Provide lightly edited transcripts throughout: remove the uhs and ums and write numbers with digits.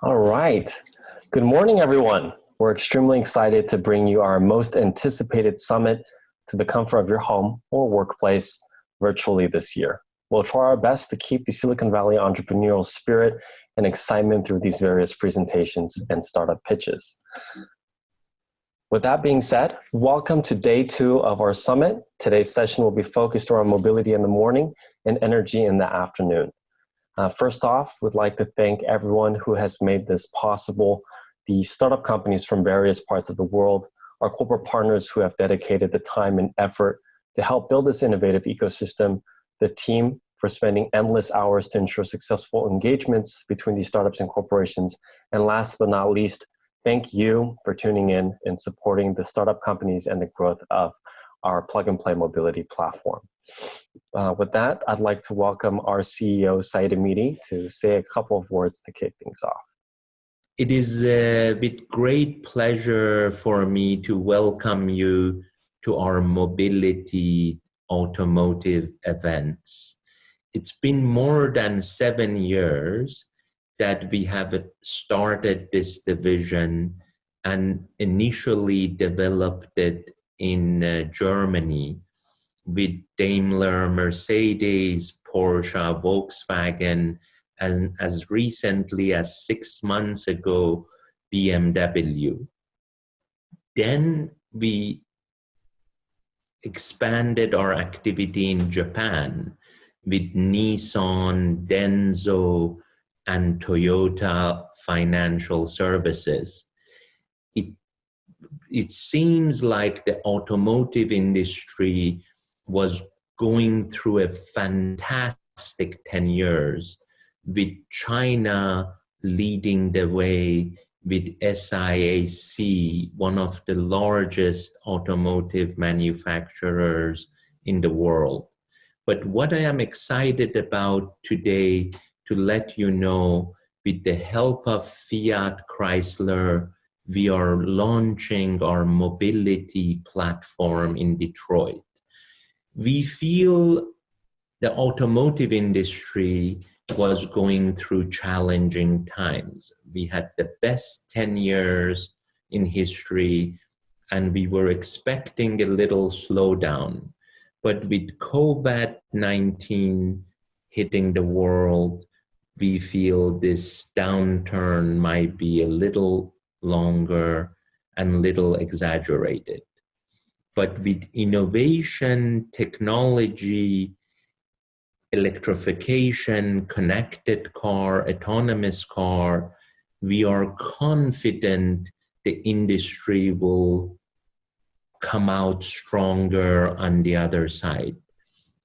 All right. Good morning, everyone. We're extremely excited to bring you our most anticipated summit to the comfort of your home or workplace virtually this year. We'll try our best to keep the Silicon Valley entrepreneurial spirit and excitement through these various presentations and startup pitches. With that being said, welcome to day 2 of our summit. Today's session will be focused around mobility in the morning and energy in the afternoon. First off, we'd like to thank everyone who has made this possible, the startup companies from various parts of the world, our corporate partners who have dedicated the time and effort to help build this innovative ecosystem, the team for spending endless hours to ensure successful engagements between these startups and corporations, and last but not least, thank you for tuning in and supporting the startup companies and the growth of our plug-and-play mobility platform. With that, I'd like to welcome our CEO, Saeed Hamidi, to say a couple of words to kick things off. It is with great pleasure for me to welcome you to our mobility automotive events. It's been more than 7 years that we have started this division and initially developed it in Germany with Daimler, Mercedes, Porsche, Volkswagen, and as recently as 6 months ago, BMW. Then we expanded our activity in Japan with Nissan, Denso, and Toyota Financial Services. It seems like the automotive industry was going through a fantastic 10 years with China leading the way with SIAC, one of the largest automotive manufacturers in the world. But what I am excited about today to let you know, with the help of Fiat Chrysler, we are launching our mobility platform in Detroit. We feel the automotive industry was going through challenging times. We had the best 10 years in history, and we were expecting a little slowdown. But with COVID-19 hitting the world, we feel this downturn might be a little longer and little exaggerated. But with innovation, technology, electrification, connected car, autonomous car, we are confident the industry will come out stronger on the other side.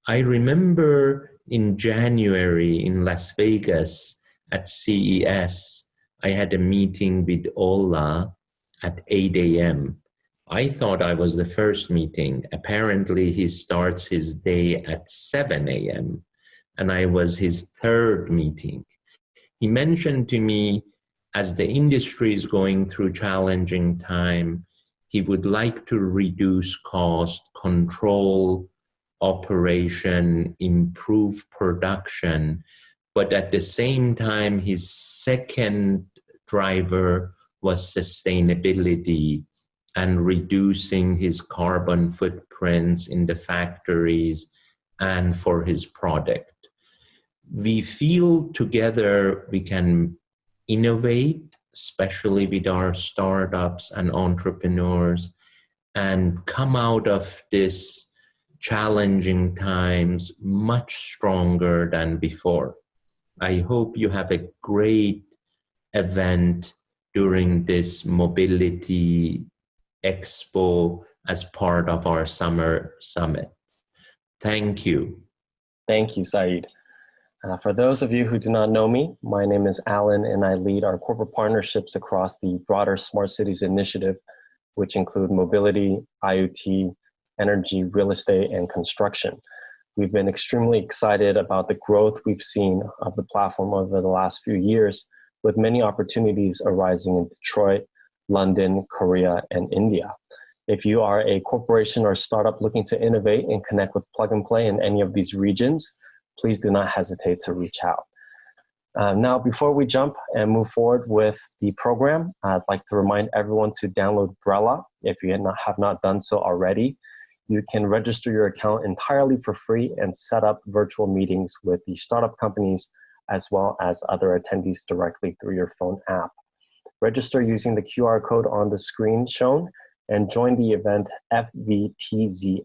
I remember in January in Las Vegas at CES, I had a meeting with Ola at 8 a.m. I thought I was the first meeting. Apparently, he starts his day at 7 a.m., and I was his third meeting. He mentioned to me, as the industry is going through challenging time, he would like to reduce cost, control operation, improve production, but at the same time, his second driver was sustainability and reducing his carbon footprints in the factories and for his product. We feel together we can innovate, especially with our startups and entrepreneurs, and come out of this challenging times much stronger than before. I hope you have a great event during this mobility expo as part of our summer summit. Thank you. Thank you, Saeed. For those of you who do not know me, my name is Alan, and I lead our corporate partnerships across the broader Smart Cities initiative, which include mobility, IoT, energy, real estate, and construction. We've been extremely excited about the growth we've seen of the platform over the last few years, with many opportunities arising in Detroit, London, Korea, and India. If you are a corporation or startup looking to innovate and connect with Plug and Play in any of these regions, please do not hesitate to reach out. Now, before we jump and move forward with the program, I'd like to remind everyone to download Brella if you have not done so already. You can register your account entirely for free and set up virtual meetings with the startup companies as well as other attendees directly through your phone app. Register using the QR code on the screen shown and join the event FVTZFV.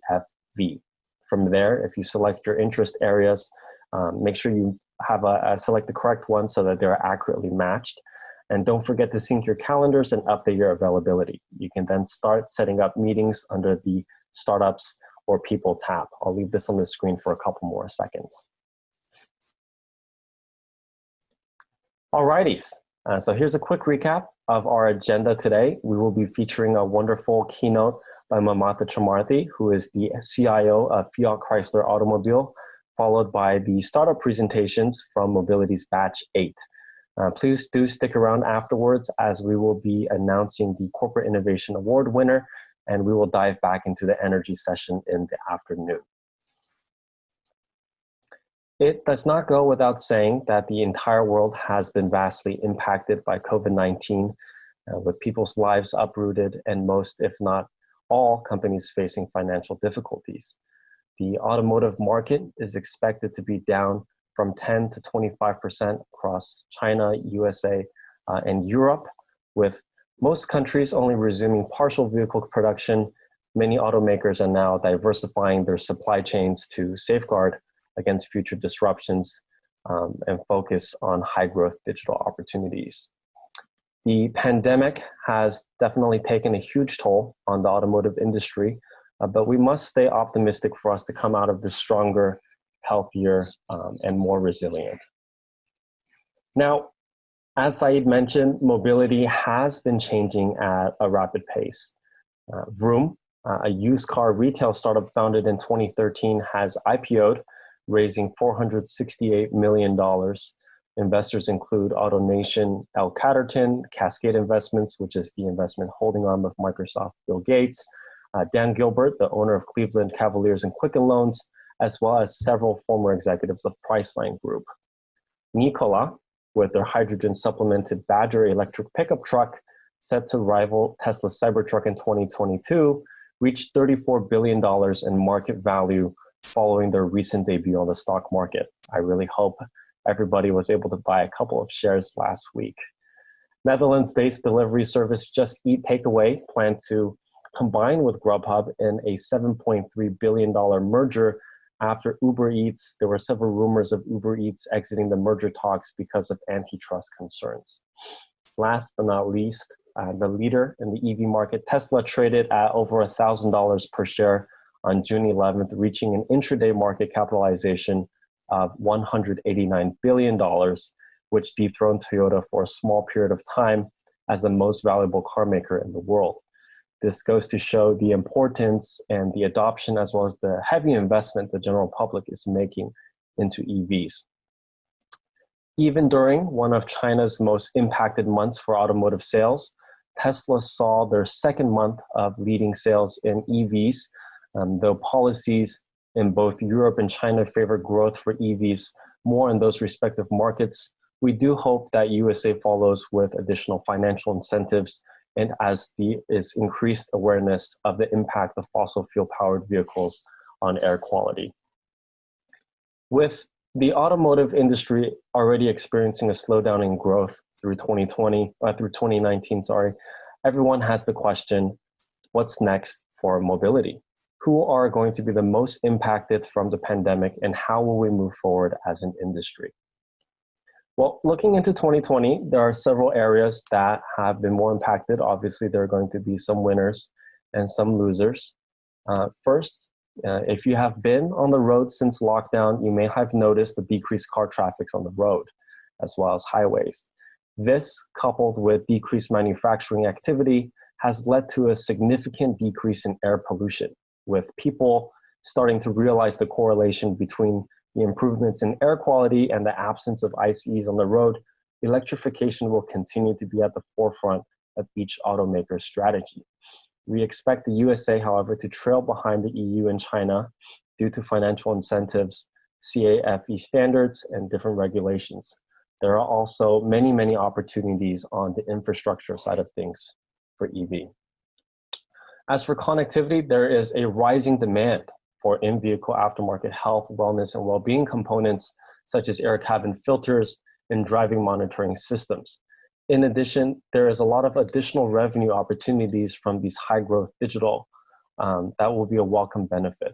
From there, if you select your interest areas, make sure you have select the correct one so that they're accurately matched. And don't forget to sync your calendars and update your availability. You can then start setting up meetings under the Startups or People tab. I'll leave this on the screen for a couple more seconds. Alrighties, so here's a quick recap of our agenda today. We will be featuring a wonderful keynote by Mamatha Chamarthi, who is the CIO of Fiat Chrysler Automobile, followed by the startup presentations from Mobility's Batch 8. Please do stick around afterwards as we will be announcing the Corporate Innovation Award winner, and we will dive back into the energy session in the afternoon. It does not go without saying that the entire world has been vastly impacted by COVID-19, with people's lives uprooted and most, if not all, companies facing financial difficulties. The automotive market is expected to be down from 10 to 25% across China, USA, and Europe, with most countries only resuming partial vehicle production. Many automakers are now diversifying their supply chains to safeguard against future disruptions and focus on high-growth digital opportunities. The pandemic has definitely taken a huge toll on the automotive industry, but we must stay optimistic for us to come out of this stronger, healthier, and more resilient. Now, as Saeed mentioned, mobility has been changing at a rapid pace. Vroom, a used car retail startup founded in 2013, has IPO'd, raising $468 million. Investors include AutoNation, L. Catterton, Cascade Investments, which is the investment holding arm of Microsoft, Bill Gates, Dan Gilbert, the owner of Cleveland Cavaliers and Quicken Loans, as well as several former executives of Priceline Group. Nikola, with their hydrogen supplemented Badger electric pickup truck, set to rival Tesla's Cybertruck in 2022, reached $34 billion in market value following their recent debut on the stock market. I really hope everybody was able to buy a couple of shares last week. Netherlands-based delivery service Just Eat Takeaway planned to combine with Grubhub in a $7.3 billion merger after Uber Eats. There were several rumors of Uber Eats exiting the merger talks because of antitrust concerns. Last but not least, the leader in the EV market, Tesla, traded at over $1,000 per share on June 11th, reaching an intraday market capitalization of $189 billion, which dethroned Toyota for a small period of time as the most valuable car maker in the world. This goes to show the importance and the adoption as well as the heavy investment the general public is making into EVs. Even during one of China's most impacted months for automotive sales, Tesla saw their second month of leading sales in EVs. Though policies in both Europe and China favor growth for EVs more in those respective markets, we do hope that USA follows with additional financial incentives and as is increased awareness of the impact of fossil fuel-powered vehicles on air quality. With the automotive industry already experiencing a slowdown in growth through 2019, everyone has the question, what's next for mobility? Who are going to be the most impacted from the pandemic, and how will we move forward as an industry? Well, looking into 2020, there are several areas that have been more impacted. Obviously, there are going to be some winners and some losers. First, if you have been on the road since lockdown, you may have noticed the decreased car traffic on the road, as well as highways. This, coupled with decreased manufacturing activity, has led to a significant decrease in air pollution, with people starting to realize the correlation between the improvements in air quality and the absence of ICEs on the road. Electrification will continue to be at the forefront of each automaker's strategy. We expect the USA, however, to trail behind the EU and China due to financial incentives, CAFE standards, and different regulations. there are also many, many opportunities on the infrastructure side of things for EV. As for connectivity, there is a rising demand for in-vehicle aftermarket health, wellness, and well-being components such as air cabin filters and driving monitoring systems. In addition, there is a lot of additional revenue opportunities from these high-growth digital that will be a welcome benefit.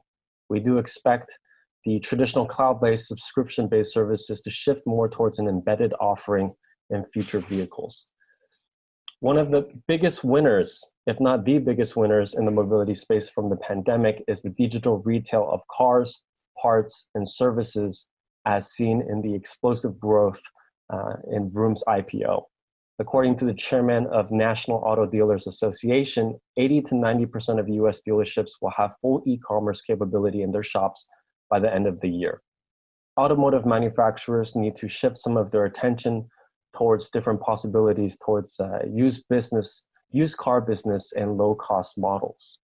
We do expect the traditional cloud-based, subscription-based services to shift more towards an embedded offering in future vehicles. One of the biggest winners, if not the biggest winners in the mobility space from the pandemic, is the digital retail of cars, parts, and services as seen in the explosive growth in Vroom's IPO. According to the chairman of National Auto Dealers Association, 80 to 90% of US dealerships will have full e-commerce capability in their shops by the end of the year. Automotive manufacturers need to shift some of their attention towards different possibilities towards used car business and low-cost models.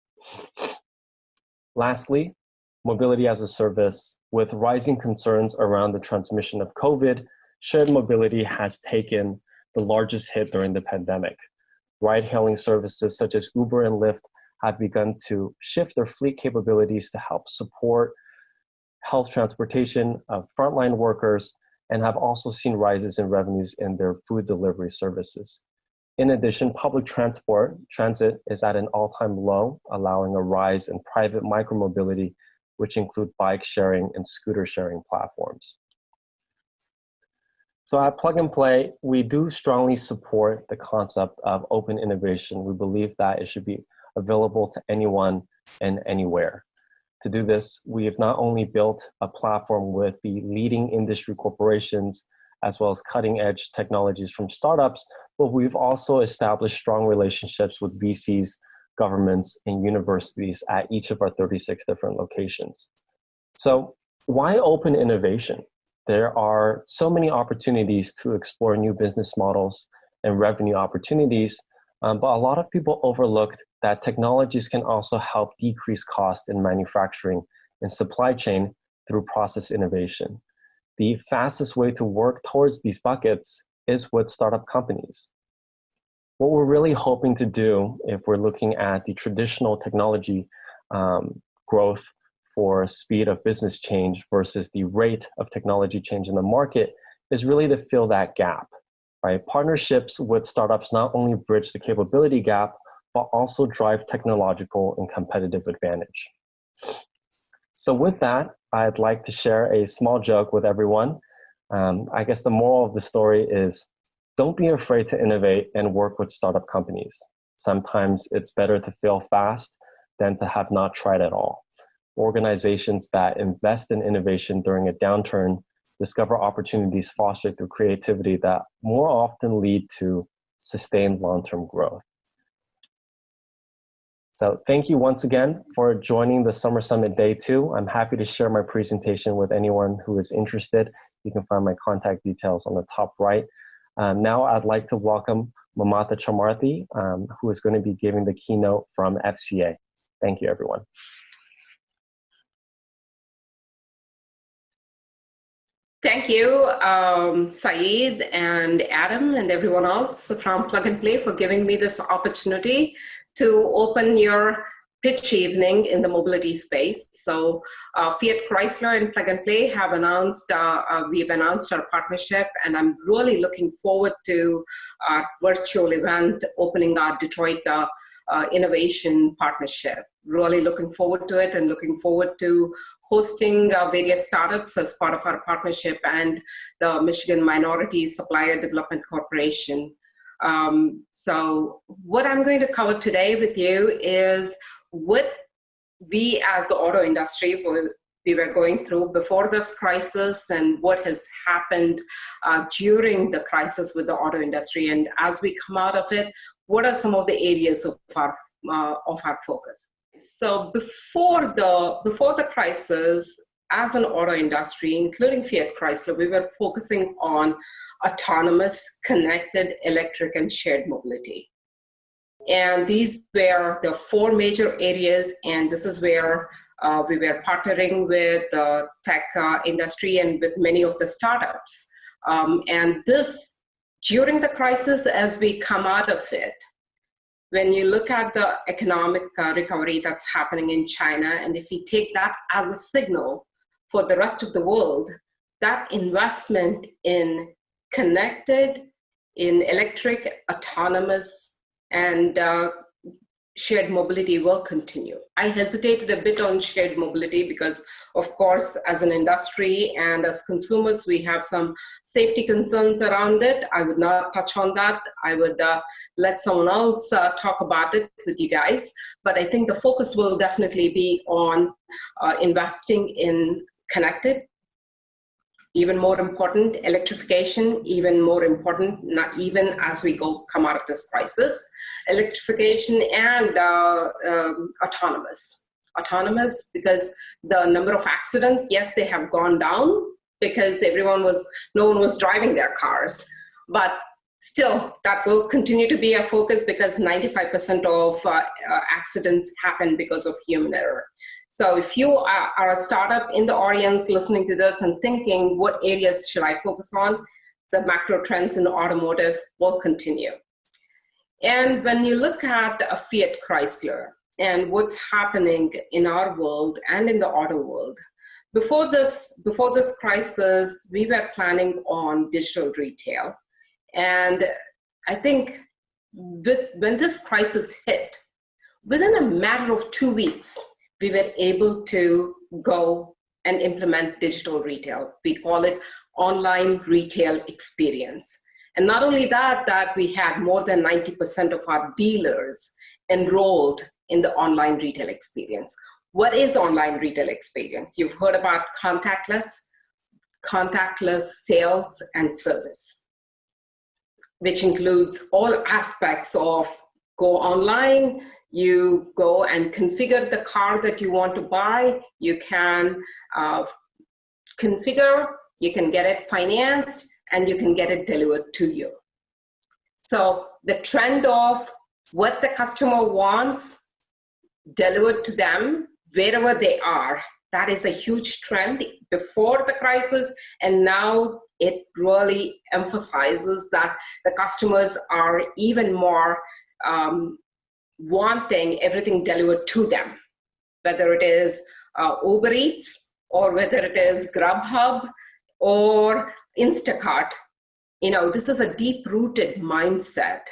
Lastly, mobility as a service. With rising concerns around the transmission of COVID, shared mobility has taken the largest hit during the pandemic. Ride-hailing services such as Uber and Lyft have begun to shift their fleet capabilities to help support health transportation of frontline workers, and have also seen rises in revenues in their food delivery services. In addition, public transit is at an all-time low, allowing a rise in private micromobility, which include bike sharing and scooter sharing platforms. So at Plug and Play, we do strongly support the concept of open innovation. We believe that it should be available to anyone and anywhere. To do this, we have not only built a platform with the leading industry corporations, as well as cutting-edge technologies from startups, but we've also established strong relationships with VCs, governments, and universities at each of our 36 different locations. So why open innovation? There are so many opportunities to explore new business models and revenue opportunities, but a lot of people overlooked that technologies can also help decrease cost in manufacturing and supply chain through process innovation. The fastest way to work towards these buckets is with startup companies. What we're really hoping to do, if we're looking at the traditional technology growth for speed of business change versus the rate of technology change in the market, is really to fill that gap. Right? Partnerships with startups not only bridge the capability gap, but also drive technological and competitive advantage. So with that, I'd like to share a small joke with everyone. I guess the moral of the story is, don't be afraid to innovate and work with startup companies. Sometimes it's better to fail fast than to have not tried at all. Organizations that invest in innovation during a downturn discover opportunities fostered through creativity that more often lead to sustained long-term growth. So thank you once again for joining the Summer Summit Day 2. I'm happy to share my presentation with anyone who is interested. You can find my contact details on the top right. Now I'd like to welcome Mamata Chamarthi, who is going to be giving the keynote from FCA. Thank you, everyone. Thank you, Saeed and Adam and everyone else from Plug and Play for giving me this opportunity to open your pitch evening in the mobility space. So Fiat Chrysler and Plug and Play have announced, we've announced our partnership, and I'm really looking forward to our virtual event opening our Detroit innovation partnership. Really looking forward to it and looking forward to hosting various startups as part of our partnership and the Michigan Minority Supplier Development Corporation. So what I'm going to cover today with you is what we as the auto industry we were going through before this crisis and what has happened during the crisis with the auto industry. And as we come out of it, what are some of the areas of our focus? So before the crisis, as an auto industry, including Fiat Chrysler, we were focusing on autonomous, connected, electric, and shared mobility. And these were the four major areas, and this is where we were partnering with the tech industry and with many of the startups And this, during the crisis, as we come out of it, when you look at the economic recovery that's happening in China, and if we take that as a signal for the rest of the world, that investment in connected, in electric, autonomous, and shared mobility will continue. I hesitated a bit on shared mobility because, of course, as an industry and as consumers, we have some safety concerns around it. I would not touch on that. I would let someone else talk about it with you guys. But I think the focus will definitely be on investing in connected, even more important, electrification, even more important, not even as we come out of this crisis, electrification and autonomous. Autonomous, because the number of accidents, yes, they have gone down because no one was driving their cars, but still, that will continue to be a focus because 95% of accidents happen because of human error. So if you are a startup in the audience listening to this and thinking, what areas should I focus on? The macro trends in automotive will continue. And when you look at a Fiat Chrysler and what's happening in our world and in the auto world, before this crisis, we were planning on digital retail. And I think when this crisis hit, within a matter of 2 weeks, we were able to go and implement digital retail. We call it online retail experience. And not only that we had more than 90% of our dealers enrolled in the online retail experience. What is online retail experience? You've heard about contactless sales and service, which includes all aspects of go online, you go and configure the car that you want to buy, you can configure, you can get it financed, and you can get it delivered to you. So the trend of what the customer wants delivered to them wherever they are, that is a huge trend before the crisis, and now it really emphasizes that the customers are even more wanting everything delivered to them, whether it is Uber Eats or whether it is Grubhub or Instacart. You know, this is a deep-rooted mindset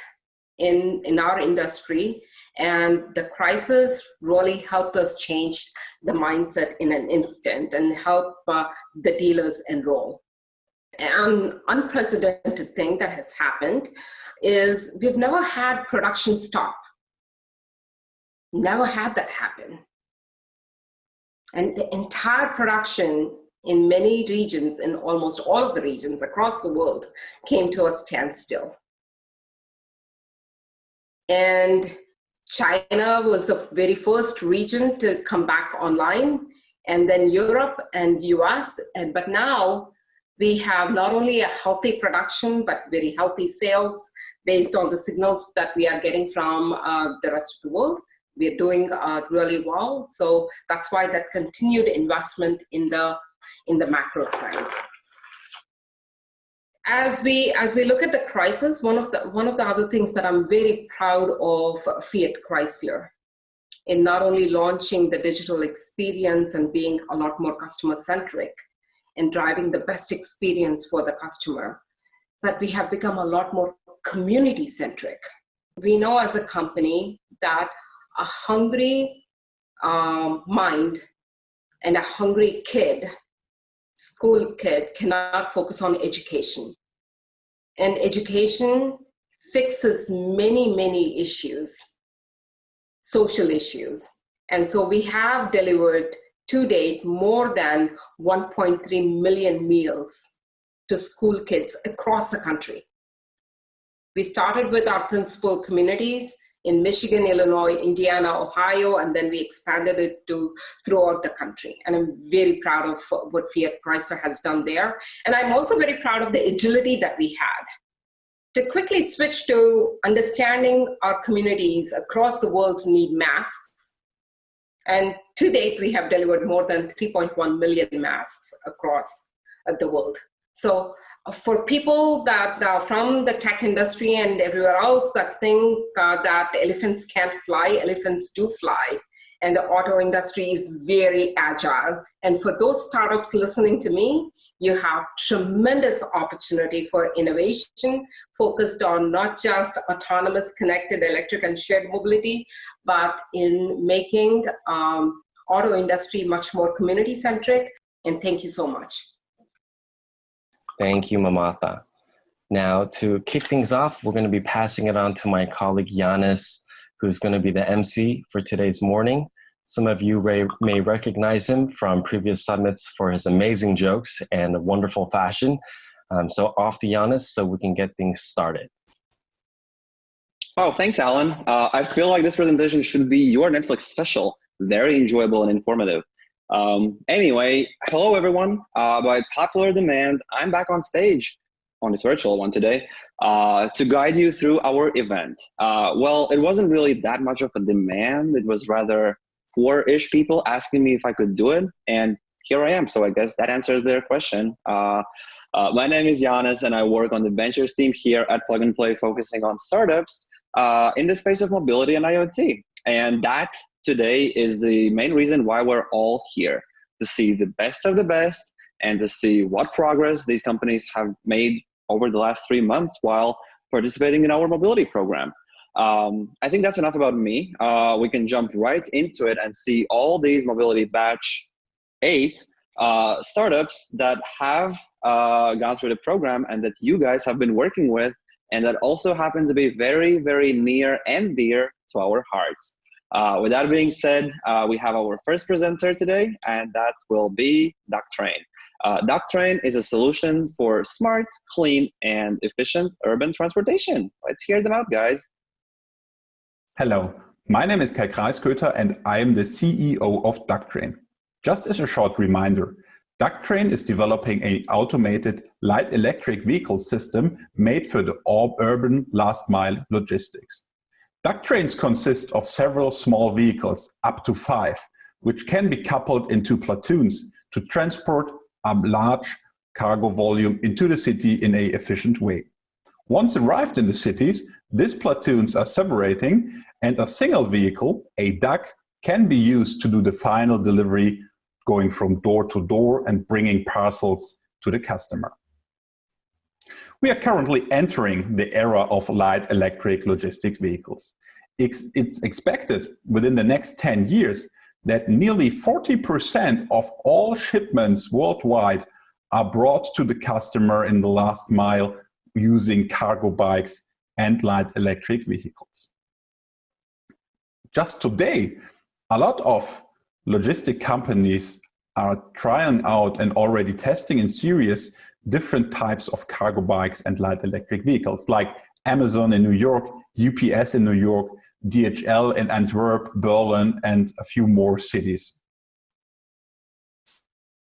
in our industry, and the crisis really helped us change the mindset in an instant and help the dealers enroll. An unprecedented thing that has happened is we've never had production stop. Never had that happen. And the entire production in many regions, in almost all of the regions across the world, came to a standstill. And China was the very first region to come back online, and then Europe and US, but now we have not only a healthy production, but very healthy sales based on the signals that we are getting from the rest of the world. We are doing really well. So that's why that continued investment in the macro trends. As we look at the crisis, one of the other things that I'm very proud of Fiat Chrysler in not only launching the digital experience and being a lot more customer centric and driving the best experience for the customer, but we have become a lot more community centric. We know as a company that a hungry mind and a hungry school kid cannot focus on education. And education fixes many, many issues, social issues. And so we have delivered to date more than 1.3 million meals to school kids across the country. We started with our principal communities in Michigan, Illinois, Indiana, Ohio, and then we expanded it to throughout the country. And I'm very proud of what Fiat Chrysler has done there. And I'm also very proud of the agility that we had to quickly switch to understanding our communities across the world need masks. And to date, we have delivered more than 3.1 million masks across the world. So for people that from the tech industry and everywhere else that think that elephants can't fly, elephants do fly. And the auto industry is very agile. And for those startups listening to me, you have tremendous opportunity for innovation focused on not just autonomous, connected, electric, and shared mobility, but in making auto industry much more community-centric. And thank you so much. Thank you, Mamatha. Now, to kick things off, we're going to be passing it on to my colleague, Giannis, who's going to be the MC for today's morning. Some of you may recognize him from previous summits for his amazing jokes and wonderful fashion. So off to Giannis so we can get things started. Oh, thanks, Alan. I feel like this presentation should be your Netflix special. Very enjoyable and informative. Anyway, hello, everyone. By popular demand, I'm back on stage on this virtual one today to guide you through our event. Well, it wasn't really that much of a demand. It was rather 4-ish people asking me if I could do it, and here I am. So I guess that answers their question. My name is Giannis, and I work on the ventures team here at Plug and Play, focusing on startups in the space of mobility and IoT. And that today is the main reason why we're all here, to see the best of the best and to see what progress these companies have made over the last 3 months while participating in our mobility program. I think that's enough about me. We can jump right into it and see all these mobility batch 8 startups that have gone through the program and that you guys have been working with, and that also happen to be very, very near and dear to our hearts. With that being said, we have our first presenter today, and that will be DuckTrain. DuckTrain is a solution for smart, clean, and efficient urban transportation. Let's hear them out, guys. Hello, my name is Kai Kreisköter and I am the CEO of DuckTrain. Just as a short reminder, DuckTrain is developing an automated light electric vehicle system made for the urban last mile logistics. DuckTrains consist of several small vehicles, up to 5, which can be coupled into platoons to transport a large cargo volume into the city in an efficient way. Once arrived in the cities, these platoons are separating, and a single vehicle, a Duck, can be used to do the final delivery, going from door to door and bringing parcels to the customer. We are currently entering the era of light electric logistic vehicles. It's expected within the next 10 years that nearly 40% of all shipments worldwide are brought to the customer in the last mile using cargo bikes and light electric vehicles. Just today, a lot of logistic companies are trying out and already testing in series different types of cargo bikes and light electric vehicles, like Amazon in New York, UPS in New York, DHL in Antwerp, Berlin, and a few more cities.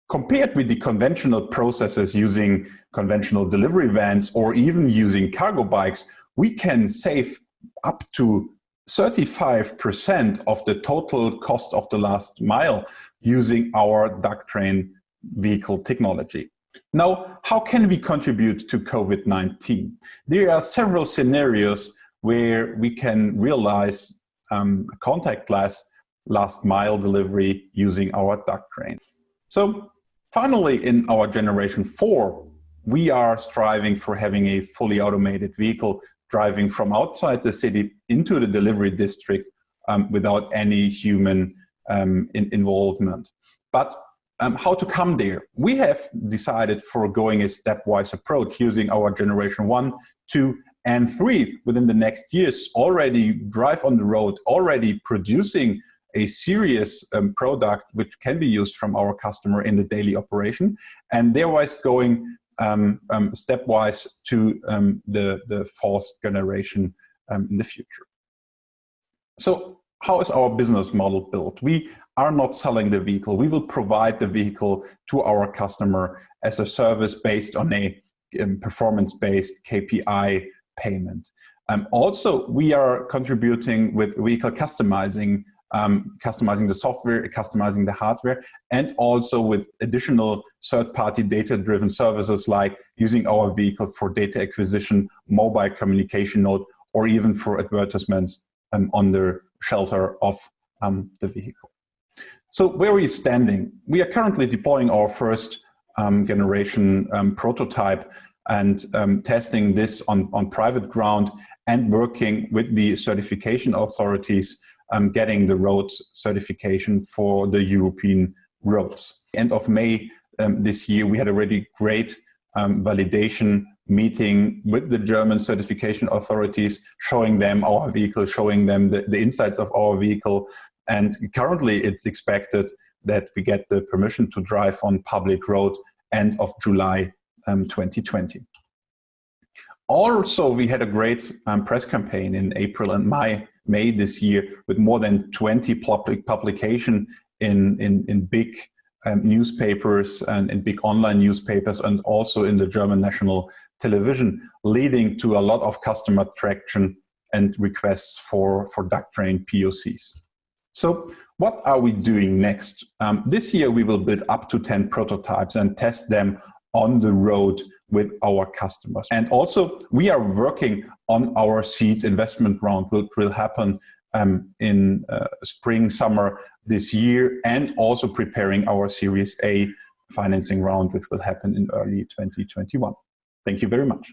Compared with the conventional processes using conventional delivery vans or even using cargo bikes, we can save up to 35% of the total cost of the last mile using our DuckTrain vehicle technology. Now, how can we contribute to COVID-19? There are several scenarios where we can realize contactless last mile delivery using our DuckTrain. So finally, in our generation 4, we are striving for having a fully automated vehicle driving from outside the city into the delivery district without any human involvement. But how to come there? We have decided for going a stepwise approach using our generation 1, 2, and 3 within the next years, already drive on the road, already producing a serious product which can be used from our customer in the daily operation, and thereby going stepwise to the 4th generation in the future. So how is our business model built? We are not selling the vehicle. We will provide the vehicle to our customer as a service based on a performance-based KPI payment. Also, we are contributing with vehicle customizing customizing the software, customizing the hardware, and also with additional third-party data-driven services like using our vehicle for data acquisition, mobile communication node, or even for advertisements on the shelter of the vehicle. So where are we standing? We are currently deploying our first generation prototype and testing this on private ground and working with the certification authorities, getting the roads certification for the European roads. End of May this year, we had a really great validation meeting with the German certification authorities, showing them our vehicle, showing them the insights of our vehicle. And currently it's expected that we get the permission to drive on public road end of July 2020. Also, we had a great press campaign in April and May this year with more than 20 publication in big newspapers and in big online newspapers, and also in the German national television, leading to a lot of customer traction and requests for duct-trained POCs. So what are we doing next? This year we will build up to 10 prototypes and test them on the road with our customers. And also we are working on our seed investment round, which will happen in spring, summer this year, and also preparing our Series A financing round, which will happen in early 2021. Thank you very much.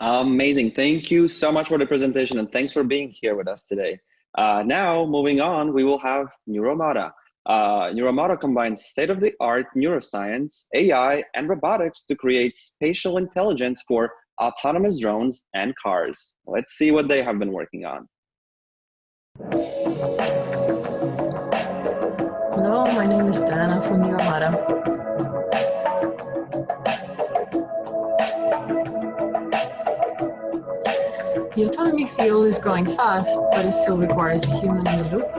Amazing. Thank you so much for the presentation, and thanks for being here with us today. Now, moving on, we will have Neuromata. Neuromata combines state-of-the-art neuroscience, AI, and robotics to create spatial intelligence for autonomous drones and cars. Let's see what they have been working on. Hello, my name is Dana from Neuromata. The autonomy field is growing fast, but it still requires a human in the loop.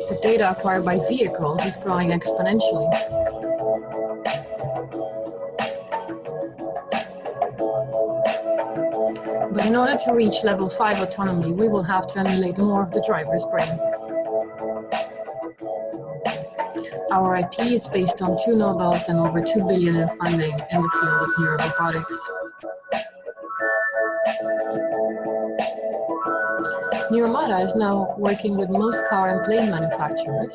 The data acquired by vehicles is growing exponentially. But in order to reach level 5 autonomy, we will have to emulate more of the driver's brain. Our IP is based on 2 Nobels and over 2 billion in funding in the field of neurorobotics. Neuromata is now working with most car and plane manufacturers,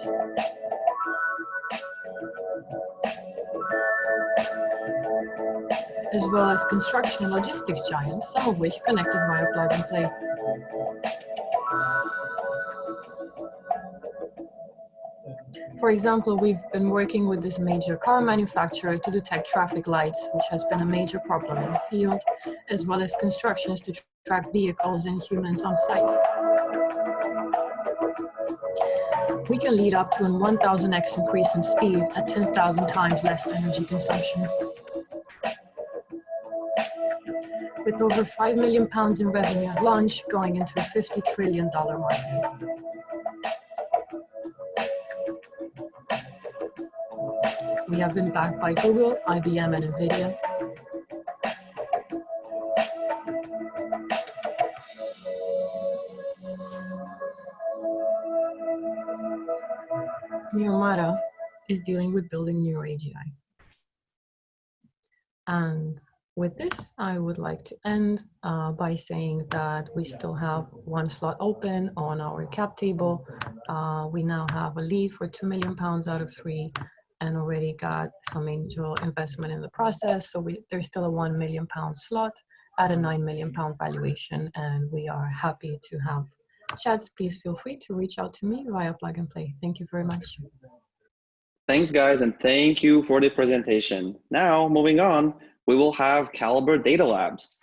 as well as construction and logistics giants, some of which connected via plug and play. For example, we've been working with this major car manufacturer to detect traffic lights, which has been a major problem in the field, as well as constructions to track vehicles and humans on site. We can lead up to a 1000x increase in speed at 10,000 times less energy consumption. With over £5 million in revenue at launch, going into a $50 trillion market. We have been backed by Google, IBM, and NVIDIA. Neuromata is dealing with building NeuroAGI. And with this, I would like to end by saying that we still have 1 slot open on our cap table. We now have a lead for £2 million out of 3 and already got some angel investment in the process. So there's still a £1 million slot at a £9 million valuation, and we are happy to have chats. Please feel free to reach out to me via Plug and Play. Thank you very much. Thanks, guys, and thank you for the presentation. Now, moving on, we will have Caliber Data Labs.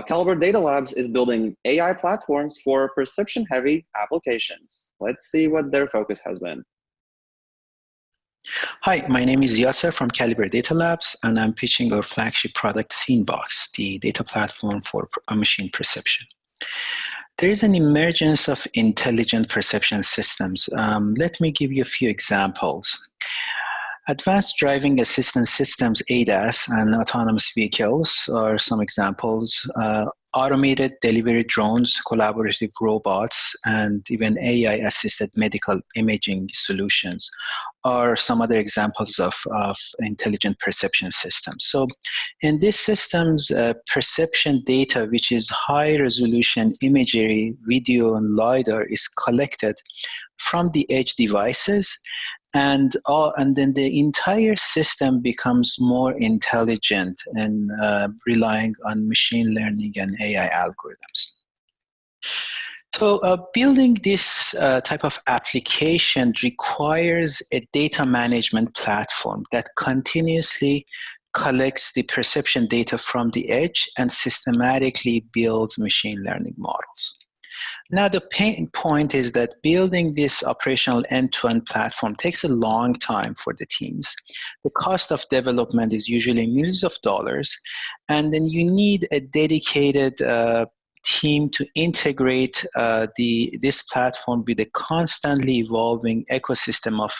Caliber Data Labs is building AI platforms for perception-heavy applications. Let's see what their focus has been. Hi, my name is Yasser from Caliber Data Labs, and I'm pitching our flagship product, SceneBox, the data platform for machine perception. There is an emergence of intelligent perception systems. Let me give you a few examples. Advanced driving assistance systems, ADAS, and autonomous vehicles are some examples. Automated delivery drones, collaborative robots, and even AI-assisted medical imaging solutions are some other examples of intelligent perception systems. So in these systems, perception data, which is high-resolution imagery, video, and LiDAR, is collected from the edge devices, and then the entire system becomes more intelligent and relying on machine learning and AI algorithms. So building this type of application requires a data management platform that continuously collects the perception data from the edge and systematically builds machine learning models. Now, the pain point is that building this operational end-to-end platform takes a long time for the teams. The cost of development is usually millions of dollars, and then you need a dedicated team to integrate this platform with a constantly evolving ecosystem of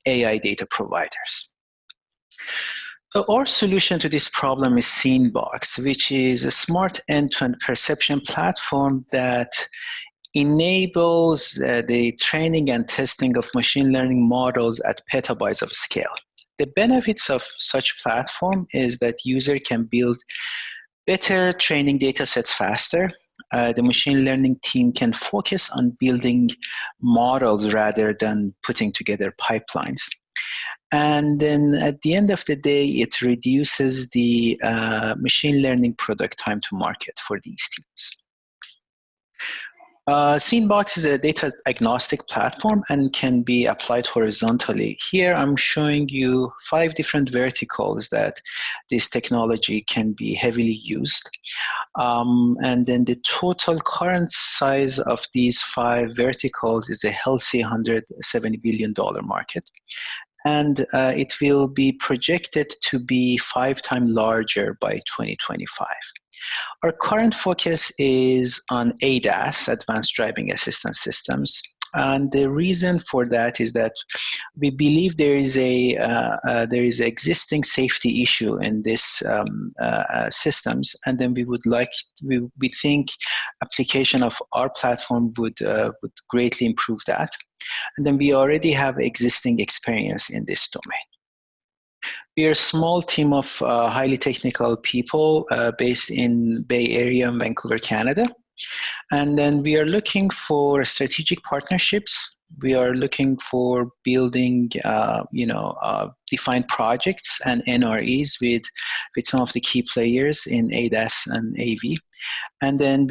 AI data providers. So our solution to this problem is Synbox, which is a smart end-to-end perception platform that enables the training and testing of machine learning models at petabytes of scale. The benefits of such platform is that user can build better training data sets faster. The machine learning team can focus on building models rather than putting together pipelines. And then at the end of the day, it reduces the machine learning product time to market for these teams. Synbox is a data agnostic platform and can be applied horizontally. Here I'm showing you 5 different verticals that this technology can be heavily used. And then the total current size of these 5 verticals is a healthy $170 billion market. And it will be projected to be 5 times larger by 2025. Our current focus is on ADAS, Advanced Driving Assistance Systems. And the reason for that is that we believe there is an existing safety issue in this systems, and then we think application of our platform would greatly improve that. And then we already have existing experience in this domain. We are a small team of highly technical people based in Bay Area and Vancouver, Canada. And then we are looking for strategic partnerships. We are looking for building, defined projects and NREs with some of the key players in ADAS and AV. And then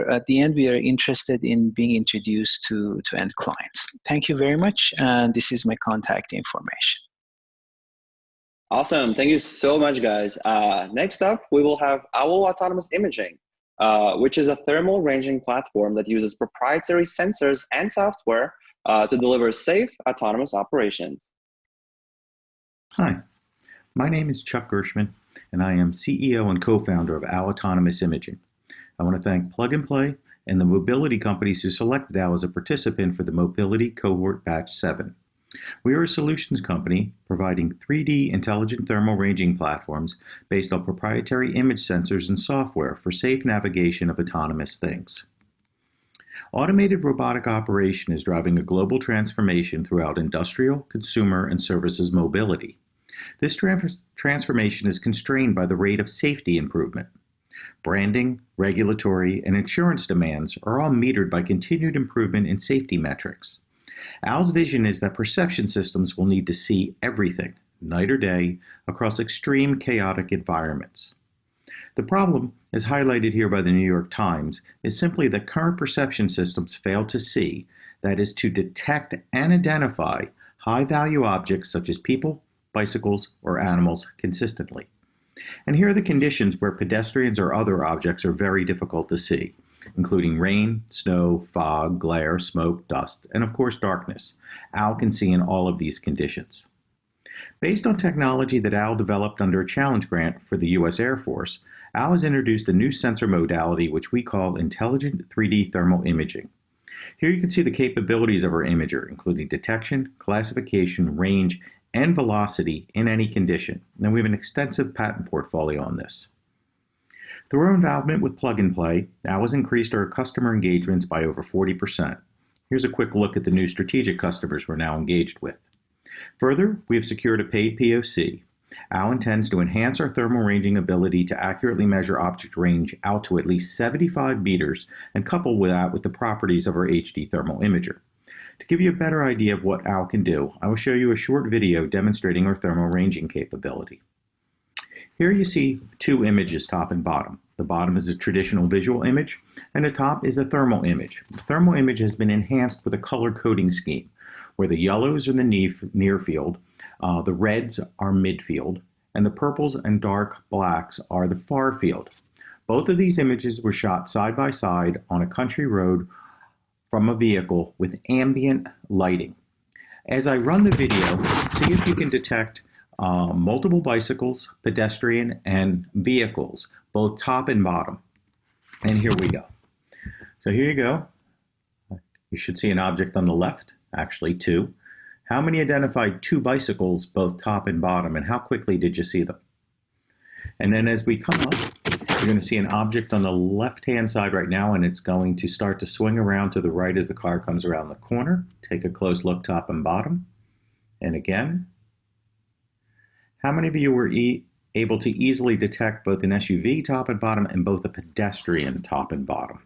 at the end, we are interested in being introduced to end clients. Thank you very much. And this is my contact information. Awesome. Thank you so much, guys. Next up, we will have Owl Autonomous Imaging, which is a thermal ranging platform that uses proprietary sensors and software to deliver safe autonomous operations. Hi, my name is Chuck Gershman, and I am CEO and co-founder of Owl Autonomous Imaging. I want to thank Plug and Play and the mobility companies who selected Owl as a participant for the Mobility Cohort Batch 7. We are a solutions company providing 3D intelligent thermal ranging platforms based on proprietary image sensors and software for safe navigation of autonomous things. Automated robotic operation is driving a global transformation throughout industrial, consumer, and services mobility. This transformation is constrained by the rate of safety improvement. Branding, regulatory, and insurance demands are all metered by continued improvement in safety metrics. Owl's vision is that perception systems will need to see everything, night or day, across extreme chaotic environments. The problem, as highlighted here by the New York Times, is simply that current perception systems fail to see, that is, to detect and identify high-value objects such as people, bicycles, or animals consistently. And here are the conditions where pedestrians or other objects are very difficult to see, including rain, snow, fog, glare, smoke, dust, and of course darkness. Owl can see in all of these conditions. Based on technology that Owl developed under a challenge grant for the U.S. Air Force, Owl has introduced a new sensor modality which we call Intelligent 3D Thermal Imaging. Here you can see the capabilities of our imager, including detection, classification, range, and velocity in any condition, and we have an extensive patent portfolio on this. Through our involvement with Plug and Play, now has increased our customer engagements by over 40%. Here's a quick look at the new strategic customers we're now engaged with. Further, we have secured a paid POC. OWL intends to enhance our thermal ranging ability to accurately measure object range out to at least 75 meters and couple that with the properties of our HD thermal imager. To give you a better idea of what OWL can do, I will show you a short video demonstrating our thermal ranging capability. Here you see two images, top and bottom. The bottom is a traditional visual image, and the top is a thermal image. The thermal image has been enhanced with a color coding scheme, where the yellows are the near field, the reds are midfield, and the purples and dark blacks are the far field. Both of these images were shot side by side on a country road from a vehicle with ambient lighting. As I run the video, see if you can detect multiple bicycles, pedestrian, and vehicles, both top and bottom. And here we go. So here you go. You should see an object on the left, actually two. How many identified two bicycles, both top and bottom, and how quickly did you see them? And then as we come up, you're going to see an object on the left-hand side right now, and it's going to start to swing around to the right as the car comes around the corner. Take a close look, top and bottom. And again, how many of you were able to easily detect both an SUV top and bottom and both a pedestrian top and bottom?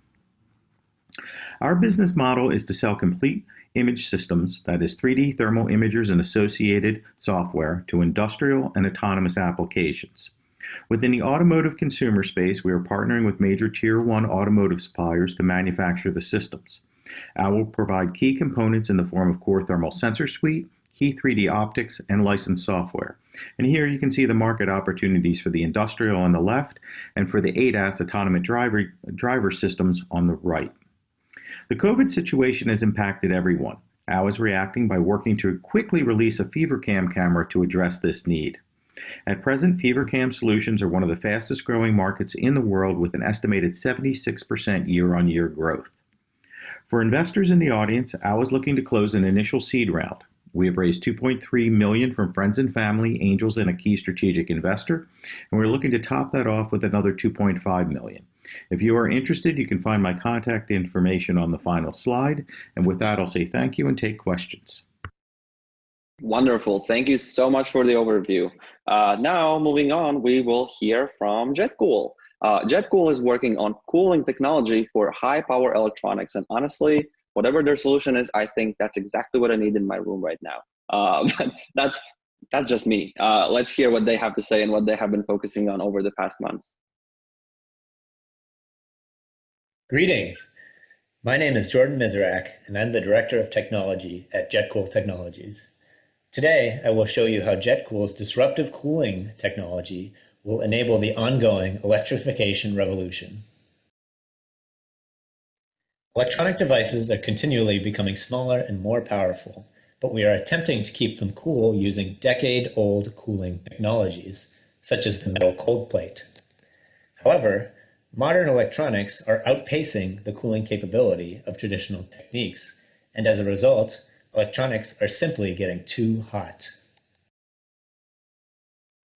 Our business model is to sell complete image systems, that is 3D thermal imagers and associated software, to industrial and autonomous applications. Within the automotive consumer space, we are partnering with major Tier 1 automotive suppliers to manufacture the systems. I will provide key components in the form of core thermal sensor suite, key 3D optics, and licensed software. And here you can see the market opportunities for the industrial on the left and for the ADAS autonomous driver systems on the right. The COVID situation has impacted everyone. OWL is reacting by working to quickly release a FeverCam camera to address this need. At present, FeverCam solutions are one of the fastest growing markets in the world, with an estimated 76% year-on-year growth. For investors in the audience, OWL is looking to close an initial seed round. We have raised $2.3 million from friends and family, angels, and a key strategic investor, and we're looking to top that off with another $2.5 million. If you are interested, you can find my contact information on the final slide. And with that, I'll say thank you and take questions. Wonderful. Thank you so much for the overview. Now, moving on, we will hear from JetCool. JetCool is working on cooling technology for high-power electronics. And honestly, whatever their solution is, I think that's exactly what I need in my room right now. But that's just me. Let's hear what they have to say and what they have been focusing on over the past months. Greetings. My name is Jordan Miserak, and I'm the Director of Technology at JetCool Technologies. Today, I will show you how JetCool's disruptive cooling technology will enable the ongoing electrification revolution. Electronic devices are continually becoming smaller and more powerful, but we are attempting to keep them cool using decade-old cooling technologies, such as the metal cold plate. However, modern electronics are outpacing the cooling capability of traditional techniques, and as a result, electronics are simply getting too hot.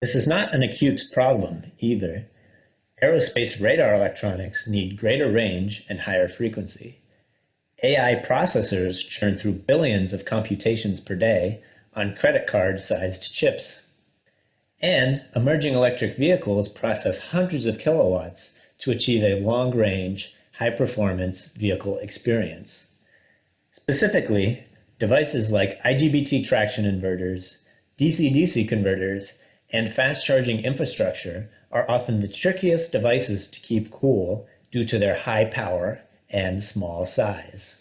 This is not an acute problem either. Aerospace radar electronics need greater range and higher frequency. AI processors churn through billions of computations per day on credit card-sized chips. And emerging electric vehicles process hundreds of kilowatts to achieve a long-range, high-performance vehicle experience. Specifically, devices like IGBT traction inverters, DC-DC converters, and fast-charging infrastructure are often the trickiest devices to keep cool due to their high power and small size.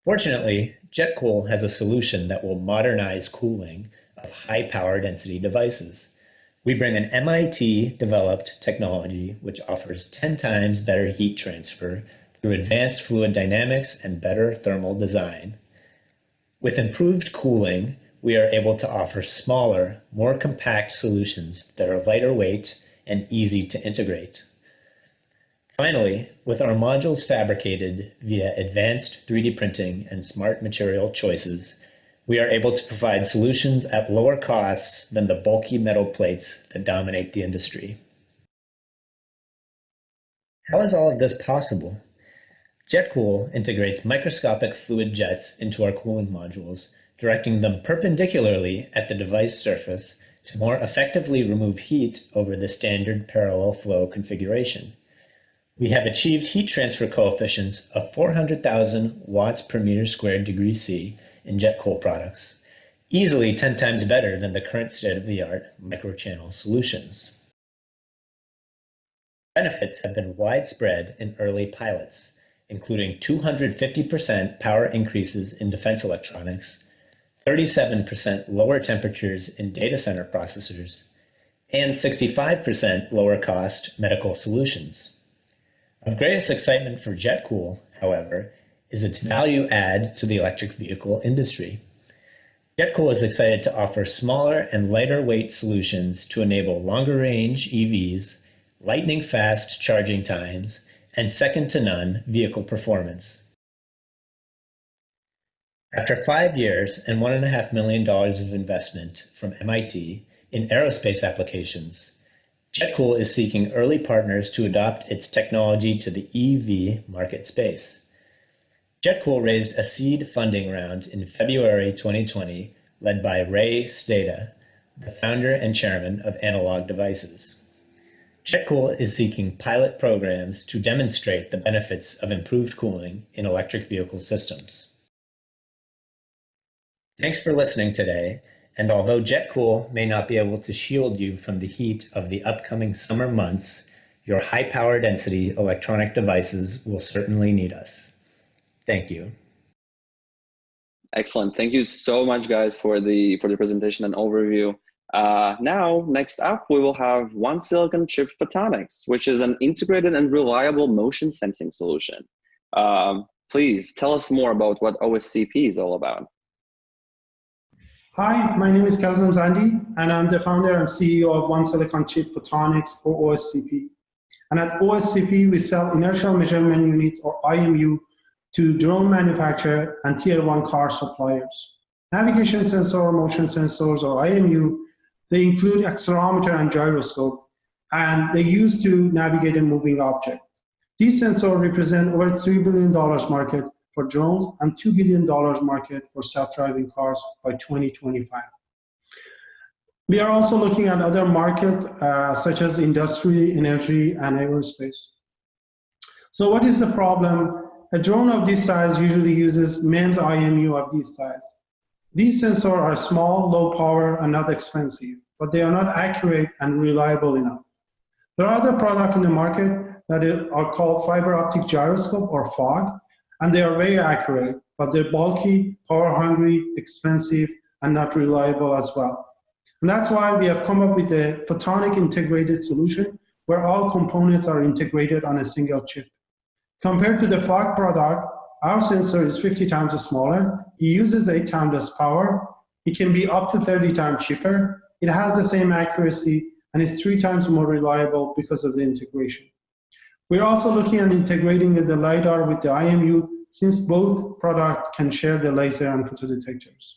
Fortunately, JetCool has a solution that will modernize cooling of high power density devices. We bring an MIT-developed technology which offers 10 times better heat transfer through advanced fluid dynamics and better thermal design. With improved cooling, we are able to offer smaller, more compact solutions that are lighter weight and easy to integrate. Finally, with our modules fabricated via advanced 3D printing and smart material choices, we are able to provide solutions at lower costs than the bulky metal plates that dominate the industry. How is all of this possible? JetCool integrates microscopic fluid jets into our cooling modules, directing them perpendicularly at the device surface to more effectively remove heat over the standard parallel flow configuration. We have achieved heat transfer coefficients of 400,000 watts per meter squared degree C in JetCool products, easily 10 times better than the current state-of-the-art microchannel solutions. Benefits have been widespread in early pilots, including 250% power increases in defense electronics, 37% lower temperatures in data center processors, and 65% lower cost medical solutions. Of greatest excitement for JetCool, however, is its value add to the electric vehicle industry. JetCool is excited to offer smaller and lighter weight solutions to enable longer range EVs, lightning fast charging times, and second to none vehicle performance. After 5 years and $1.5 million of investment from MIT in aerospace applications, JetCool is seeking early partners to adopt its technology to the EV market space. JetCool raised a seed funding round in February 2020, led by Ray Stata, the founder and chairman of Analog Devices. JetCool is seeking pilot programs to demonstrate the benefits of improved cooling in electric vehicle systems. Thanks for listening today, and although JetCool may not be able to shield you from the heat of the upcoming summer months, your high power density electronic devices will certainly need us. Thank you. Excellent. Thank you so much, guys, for the presentation and overview. Now, next up, we will have One Silicon Chip Photonics, which is an integrated and reliable motion sensing solution. Please tell us more about what OSCP is all about. Hi, my name is Kazem Zandi, and I'm the founder and CEO of One Silicon Chip Photonics, or OSCP. And at OSCP, we sell inertial measurement units, or IMU, to drone manufacturer and tier 1 car suppliers. Navigation sensor, motion sensors, or IMU, they include accelerometer and gyroscope, and they used to navigate a moving object. These sensors represent over $3 billion market for drones and $2 billion market for self-driving cars by 2025. We are also looking at other markets such as industry, energy, and aerospace. So what is the problem? A drone of this size usually uses MEMS IMU of this size. These sensors are small, low power, and not expensive, but they are not accurate and reliable enough. There are other products in the market that are called fiber optic gyroscope, or FOG, and they are very accurate, but they're bulky, power hungry, expensive, and not reliable as well. And that's why we have come up with a photonic integrated solution where all components are integrated on a single chip. Compared to the FOG product, our sensor is 50 times smaller, it uses 8 times less power, it can be up to 30 times cheaper, it has the same accuracy, and is 3 times more reliable because of the integration. We're also looking at integrating the LiDAR with the IMU, since both products can share the laser and photodetectors.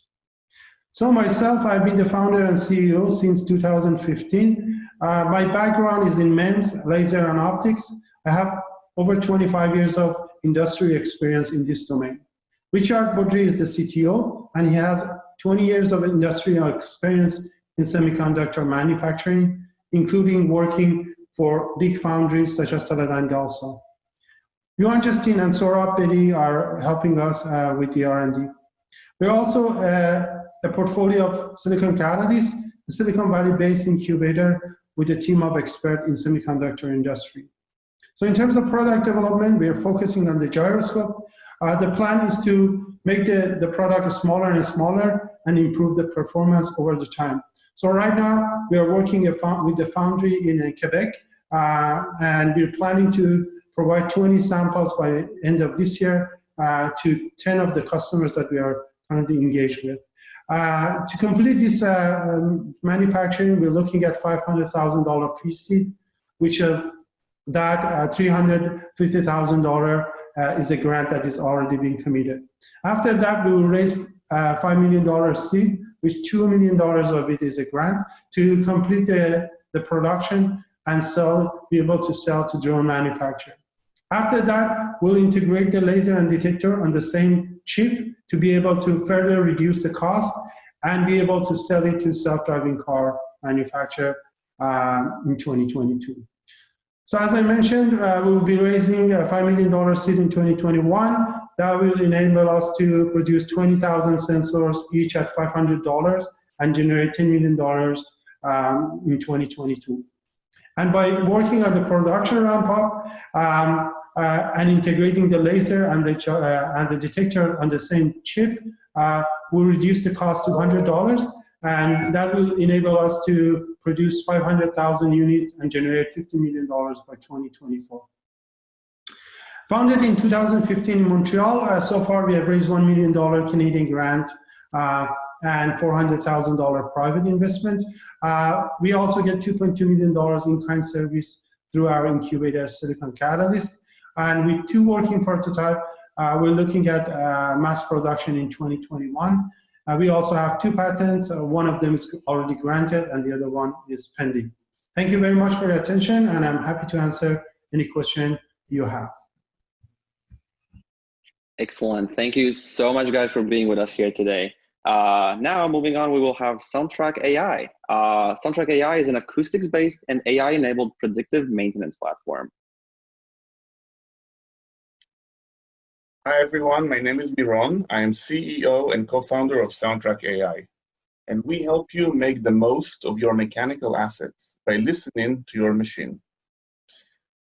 So myself, I've been the founder and CEO since 2015. My background is in MEMS, laser, and optics. I have over 25 years of industry experience in this domain. Richard Baudry is the CTO, and he has 20 years of industrial experience in semiconductor manufacturing, including working for big foundries such as Teledyne Delso. Yuan Justin and Saurabh Bedi are helping us with the R&D. We're also a portfolio of Silicon Catalyst, a Silicon Valley-based incubator with a team of experts in semiconductor industry. So in terms of product development, we are focusing on the gyroscope. The plan is to make the product smaller and smaller and improve the performance over the time. So right now, we are working with the foundry in Quebec, and we're planning to provide 20 samples by the end of this year to 10 of the customers that we are currently engaged with. To complete this manufacturing, we're looking at $500,000 pre-seed, which of that $350,000 is a grant that is already being committed. After that, we will raise $5 million seed, which $2 million of it is a grant, to complete the production and be able to sell to drone manufacturer. After that, we'll integrate the laser and detector on the same chip to be able to further reduce the cost and be able to sell it to self-driving car manufacturer in 2022. So as I mentioned, we'll be raising a $5 million seed in 2021. That will enable us to produce 20,000 sensors, each at $500, and generate $10 million in 2022. And by working on the production ramp up and integrating the laser and the detector on the same chip, we'll reduce the cost to $100, and that will enable us to produce 500,000 units and generate $50 million by 2024. Founded in 2015 in Montreal, so far we have raised $1 million Canadian grant and $400,000 private investment. We also get $2.2 million in-kind service through our incubator Silicon Catalyst. And with 2 working prototypes, we're looking at mass production in 2021. We also have 2 patents. One of them is already granted and the other one is pending. Thank you very much for your attention, and I'm happy to answer any question you have. Excellent. Thank you so much, guys, for being with us here today. Now, moving on, we will have Soundtrack AI. Soundtrack AI is an acoustics-based and AI-enabled predictive maintenance platform. Hi, everyone. My name is Miron. I am CEO and co-founder of Soundtrack AI. And we help you make the most of your mechanical assets by listening to your machine.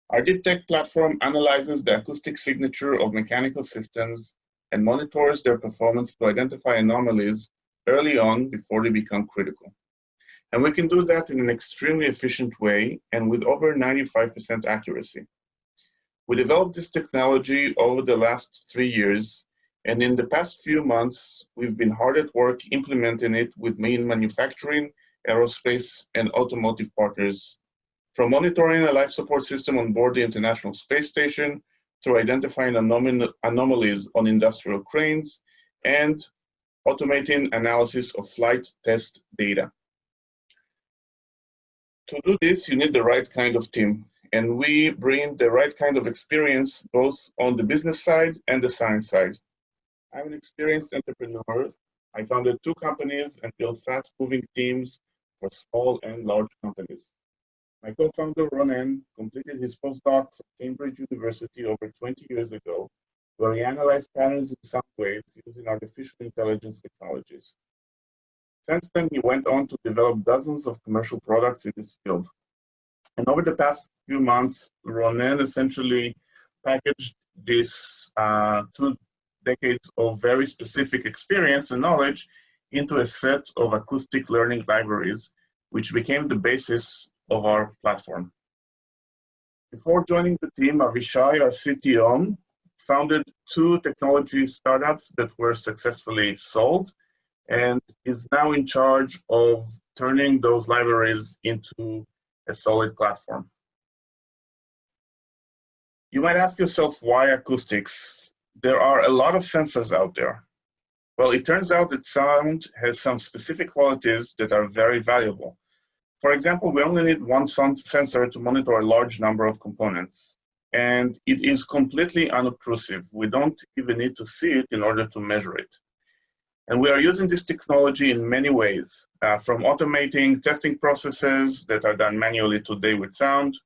Our deep tech platform analyzes the acoustic signature of mechanical systems and monitors their performance to identify anomalies early on before they become critical. And we can do that in an extremely efficient way and with over 95% accuracy. We developed this technology over the last 3 years, and in the past few months, we've been hard at work implementing it with main manufacturing, aerospace, and automotive partners, from monitoring a life support system on board the International Space Station through identifying anomalies on industrial cranes and automating analysis of flight test data. To do this, you need the right kind of team, and we bring the right kind of experience both on the business side and the science side. I'm an experienced entrepreneur. I founded 2 companies and built fast-moving teams for small and large companies. My co-founder, Ronen, completed his postdoc from Cambridge University over 20 years ago, where he analyzed patterns in sound waves using artificial intelligence technologies. Since then, he went on to develop dozens of commercial products in this field. And over the past few months, Ronen essentially packaged this 2 decades of very specific experience and knowledge into a set of acoustic learning libraries, which became the basis of our platform. Before joining the team, Avishai, our CTO, founded 2 technology startups that were successfully sold and is now in charge of turning those libraries into a solid platform. You might ask yourself, why acoustics? There are a lot of sensors out there. Well, it turns out that sound has some specific qualities that are very valuable. For example, we only need 1 sensor to monitor a large number of components, and it is completely unobtrusive. We don't even need to see it in order to measure it. And we are using this technology in many ways, from automating testing processes that are done manually today with sound,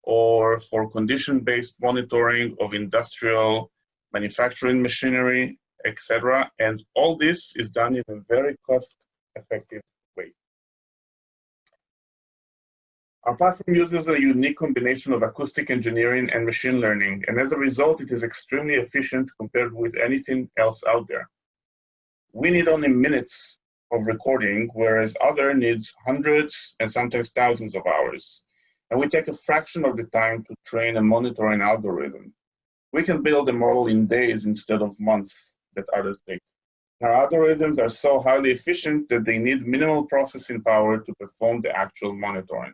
or for condition-based monitoring of industrial manufacturing machinery, etc. And all this is done in a very cost-effective way. Our platform uses a unique combination of acoustic engineering and machine learning, and as a result, it is extremely efficient compared with anything else out there. We need only minutes of recording, whereas other needs hundreds and sometimes thousands of hours. And we take a fraction of the time to train and monitor an algorithm. We can build a model in days instead of months that others take. Our algorithms are so highly efficient that they need minimal processing power to perform the actual monitoring.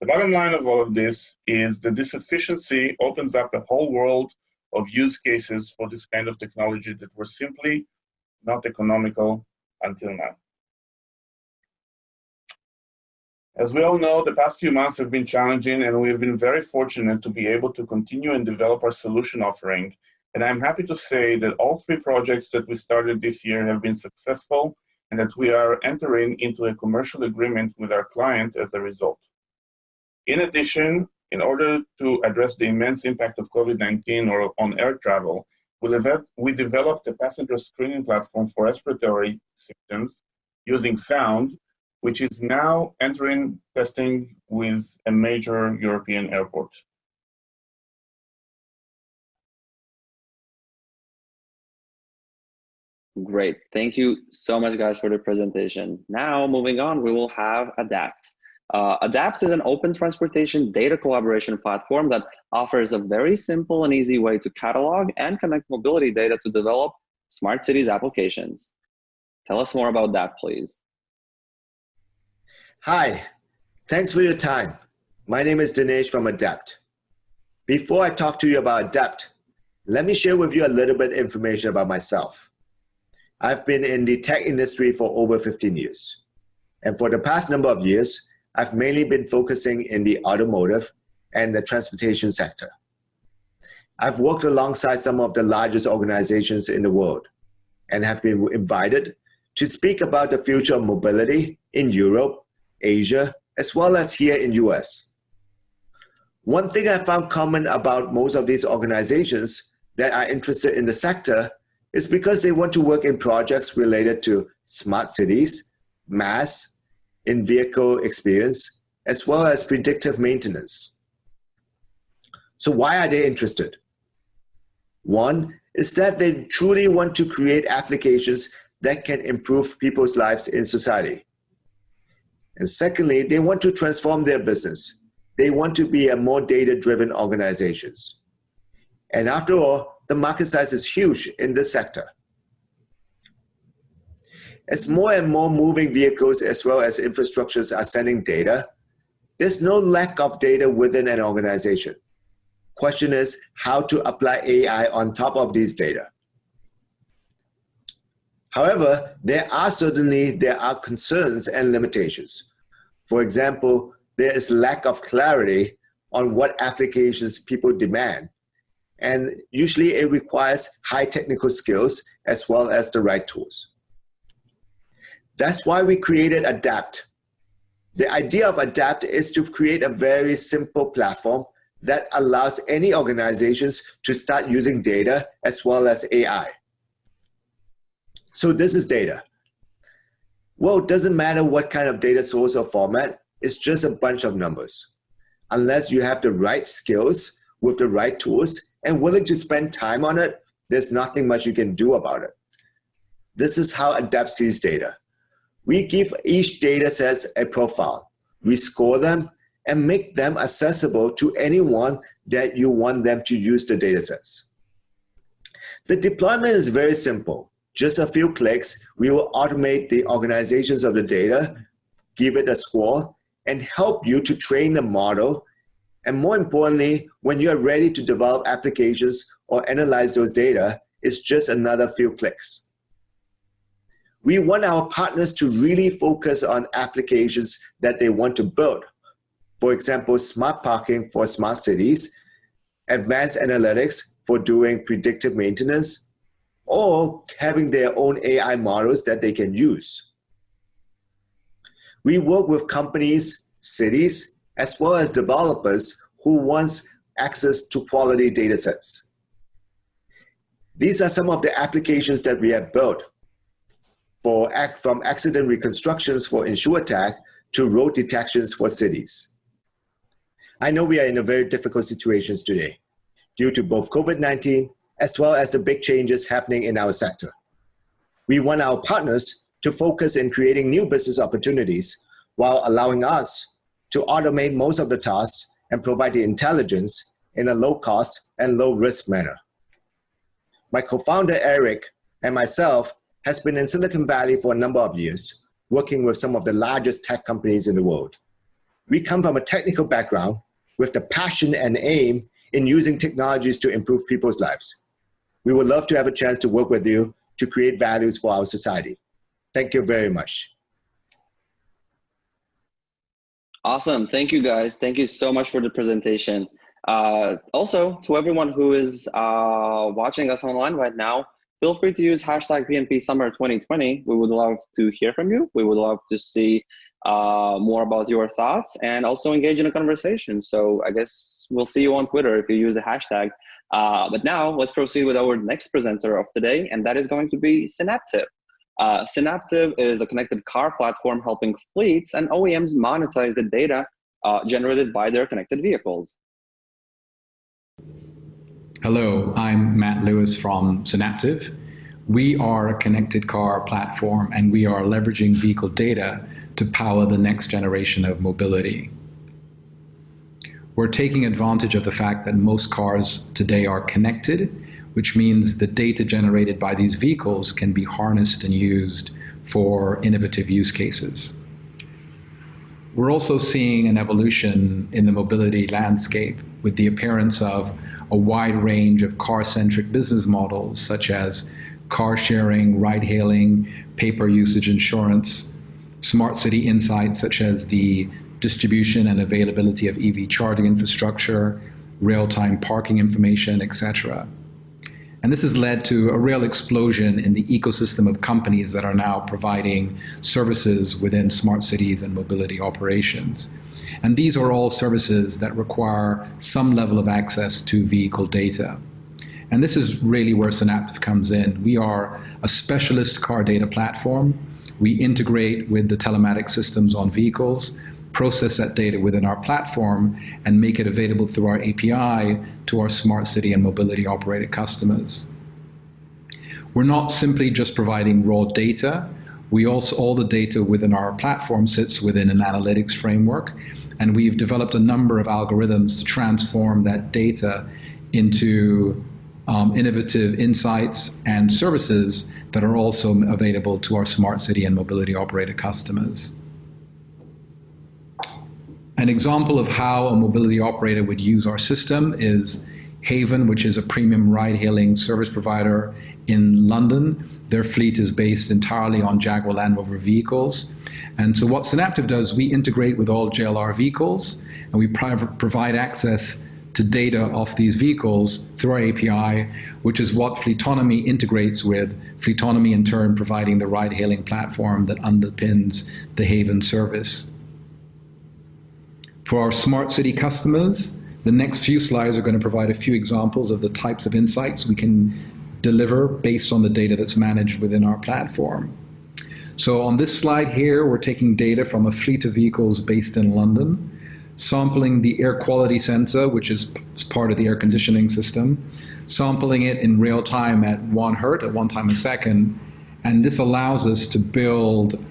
The bottom line of all of this is that this efficiency opens up a whole world of use cases for this kind of technology that were simply not economical until now. As we all know, the past few months have been challenging, and we've been very fortunate to be able to continue and develop our solution offering. And I'm happy to say that all 3 projects that we started this year have been successful, and that we are entering into a commercial agreement with our client as a result. In addition, in order to address the immense impact of COVID-19 or on air travel, we developed a passenger screening platform for respiratory systems using sound, which is now entering testing with a major European airport. Great. Thank you so much, guys, for the presentation. Now, moving on, we will have Adapt. Adapt is an open transportation data collaboration platform that offers a very simple and easy way to catalog and connect mobility data to develop smart cities applications. Tell us more about that, please. Hi, thanks for your time. My name is Dinesh from Adapt. Before I talk to you about Adapt, let me share with you a little bit of information about myself. I've been in the tech industry for over 15 years. And for the past number of years, I've mainly been focusing in the automotive and the transportation sector. I've worked alongside some of the largest organizations in the world and have been invited to speak about the future of mobility in Europe, Asia, as well as here in US. One thing I found common about most of these organizations that are interested in the sector is because they want to work in projects related to smart cities, mass, in-vehicle experience, as well as predictive maintenance. So why are they interested? One is that they truly want to create applications that can improve people's lives in society. And secondly, they want to transform their business. They want to be a more data-driven organizations. And after all, the market size is huge in this sector. As more and more moving vehicles as well as infrastructures are sending data, there's no lack of data within an organization. Question is how to apply AI on top of these data. However, there are concerns and limitations. For example, there is lack of clarity on what applications people demand. And usually it requires high technical skills as well as the right tools. That's why we created Adapt. The idea of Adapt is to create a very simple platform that allows any organizations to start using data as well as AI. So this is data. Well, it doesn't matter what kind of data source or format, it's just a bunch of numbers. Unless you have the right skills with the right tools and willing to spend time on it, there's nothing much you can do about it. This is how Adapt sees data. We give each data set a profile. We score them and make them accessible to anyone that you want them to use the data sets. The deployment is very simple. Just a few clicks, we will automate the organizations of the data, give it a score, and help you to train the model. And more importantly, when you are ready to develop applications or analyze those data, it's just another few clicks. We want our partners to really focus on applications that they want to build. For example, smart parking for smart cities, advanced analytics for doing predictive maintenance, or having their own AI models that they can use. We work with companies, cities, as well as developers who want access to quality data sets. These are some of the applications that we have built from accident reconstructions for Insurtech to road detections for cities. I know we are in a very difficult situation today due to both COVID-19 as well as the big changes happening in our sector. We want our partners to focus in creating new business opportunities while allowing us to automate most of the tasks and provide the intelligence in a low cost and low risk manner. My co-founder Eric and myself has been in Silicon Valley for a number of years, working with some of the largest tech companies in the world. We come from a technical background with the passion and aim in using technologies to improve people's lives. We would love to have a chance to work with you to create values for our society. Thank you very much. Awesome. Thank you, guys. Thank you so much for the presentation. Also, to everyone who is watching us online right now, feel free to use hashtag PNP Summer 2020. We would love to hear from you. We would love to see more about your thoughts and also engage in a conversation. So I guess we'll see you on Twitter if you use the hashtag. But now let's proceed with our next presenter of today, and that is going to be Synaptiv. Synaptiv is a connected car platform helping fleets and OEMs monetize the data generated by their connected vehicles. Hello, I'm Matt Lewis from Synaptiv. We are a connected car platform, and we are leveraging vehicle data to power the next generation of mobility. We're taking advantage of the fact that most cars today are connected, which means the data generated by these vehicles can be harnessed and used for innovative use cases. We're also seeing an evolution in the mobility landscape with the appearance of a wide range of car-centric business models, such as car sharing, ride-hailing, pay-per-usage insurance, smart city insights such as the distribution and availability of EV charging infrastructure, real-time parking information, etc. And this has led to a real explosion in the ecosystem of companies that are now providing services within smart cities and mobility operations. And these are all services that require some level of access to vehicle data. And this is really where Synaptiv comes in. We are a specialist car data platform. We integrate with the telematics systems on vehicles, process that data within our platform, and make it available through our API to our smart city and mobility operated customers. We're not simply just providing raw data. All the data within our platform sits within an analytics framework, and we've developed a number of algorithms to transform that data into innovative insights and services that are also available to our smart city and mobility operator customers. An example of how a mobility operator would use our system is Haven, which is a premium ride-hailing service provider in London. Their fleet is based entirely on Jaguar Land Rover vehicles. And so what Synaptiv does, we integrate with all JLR vehicles, and we provide access to data off these vehicles through our API, which is what Fleetonomy integrates with, Fleetonomy in turn providing the ride-hailing platform that underpins the Haven service. For our smart city customers, the next few slides are going to provide a few examples of the types of insights we can deliver based on the data that's managed within our platform. So on this slide here, we're taking data from a fleet of vehicles based in London, sampling the air quality sensor, which is part of the air conditioning system, sampling it in real time at 1 hertz, at 1 time a second, and this allows us to build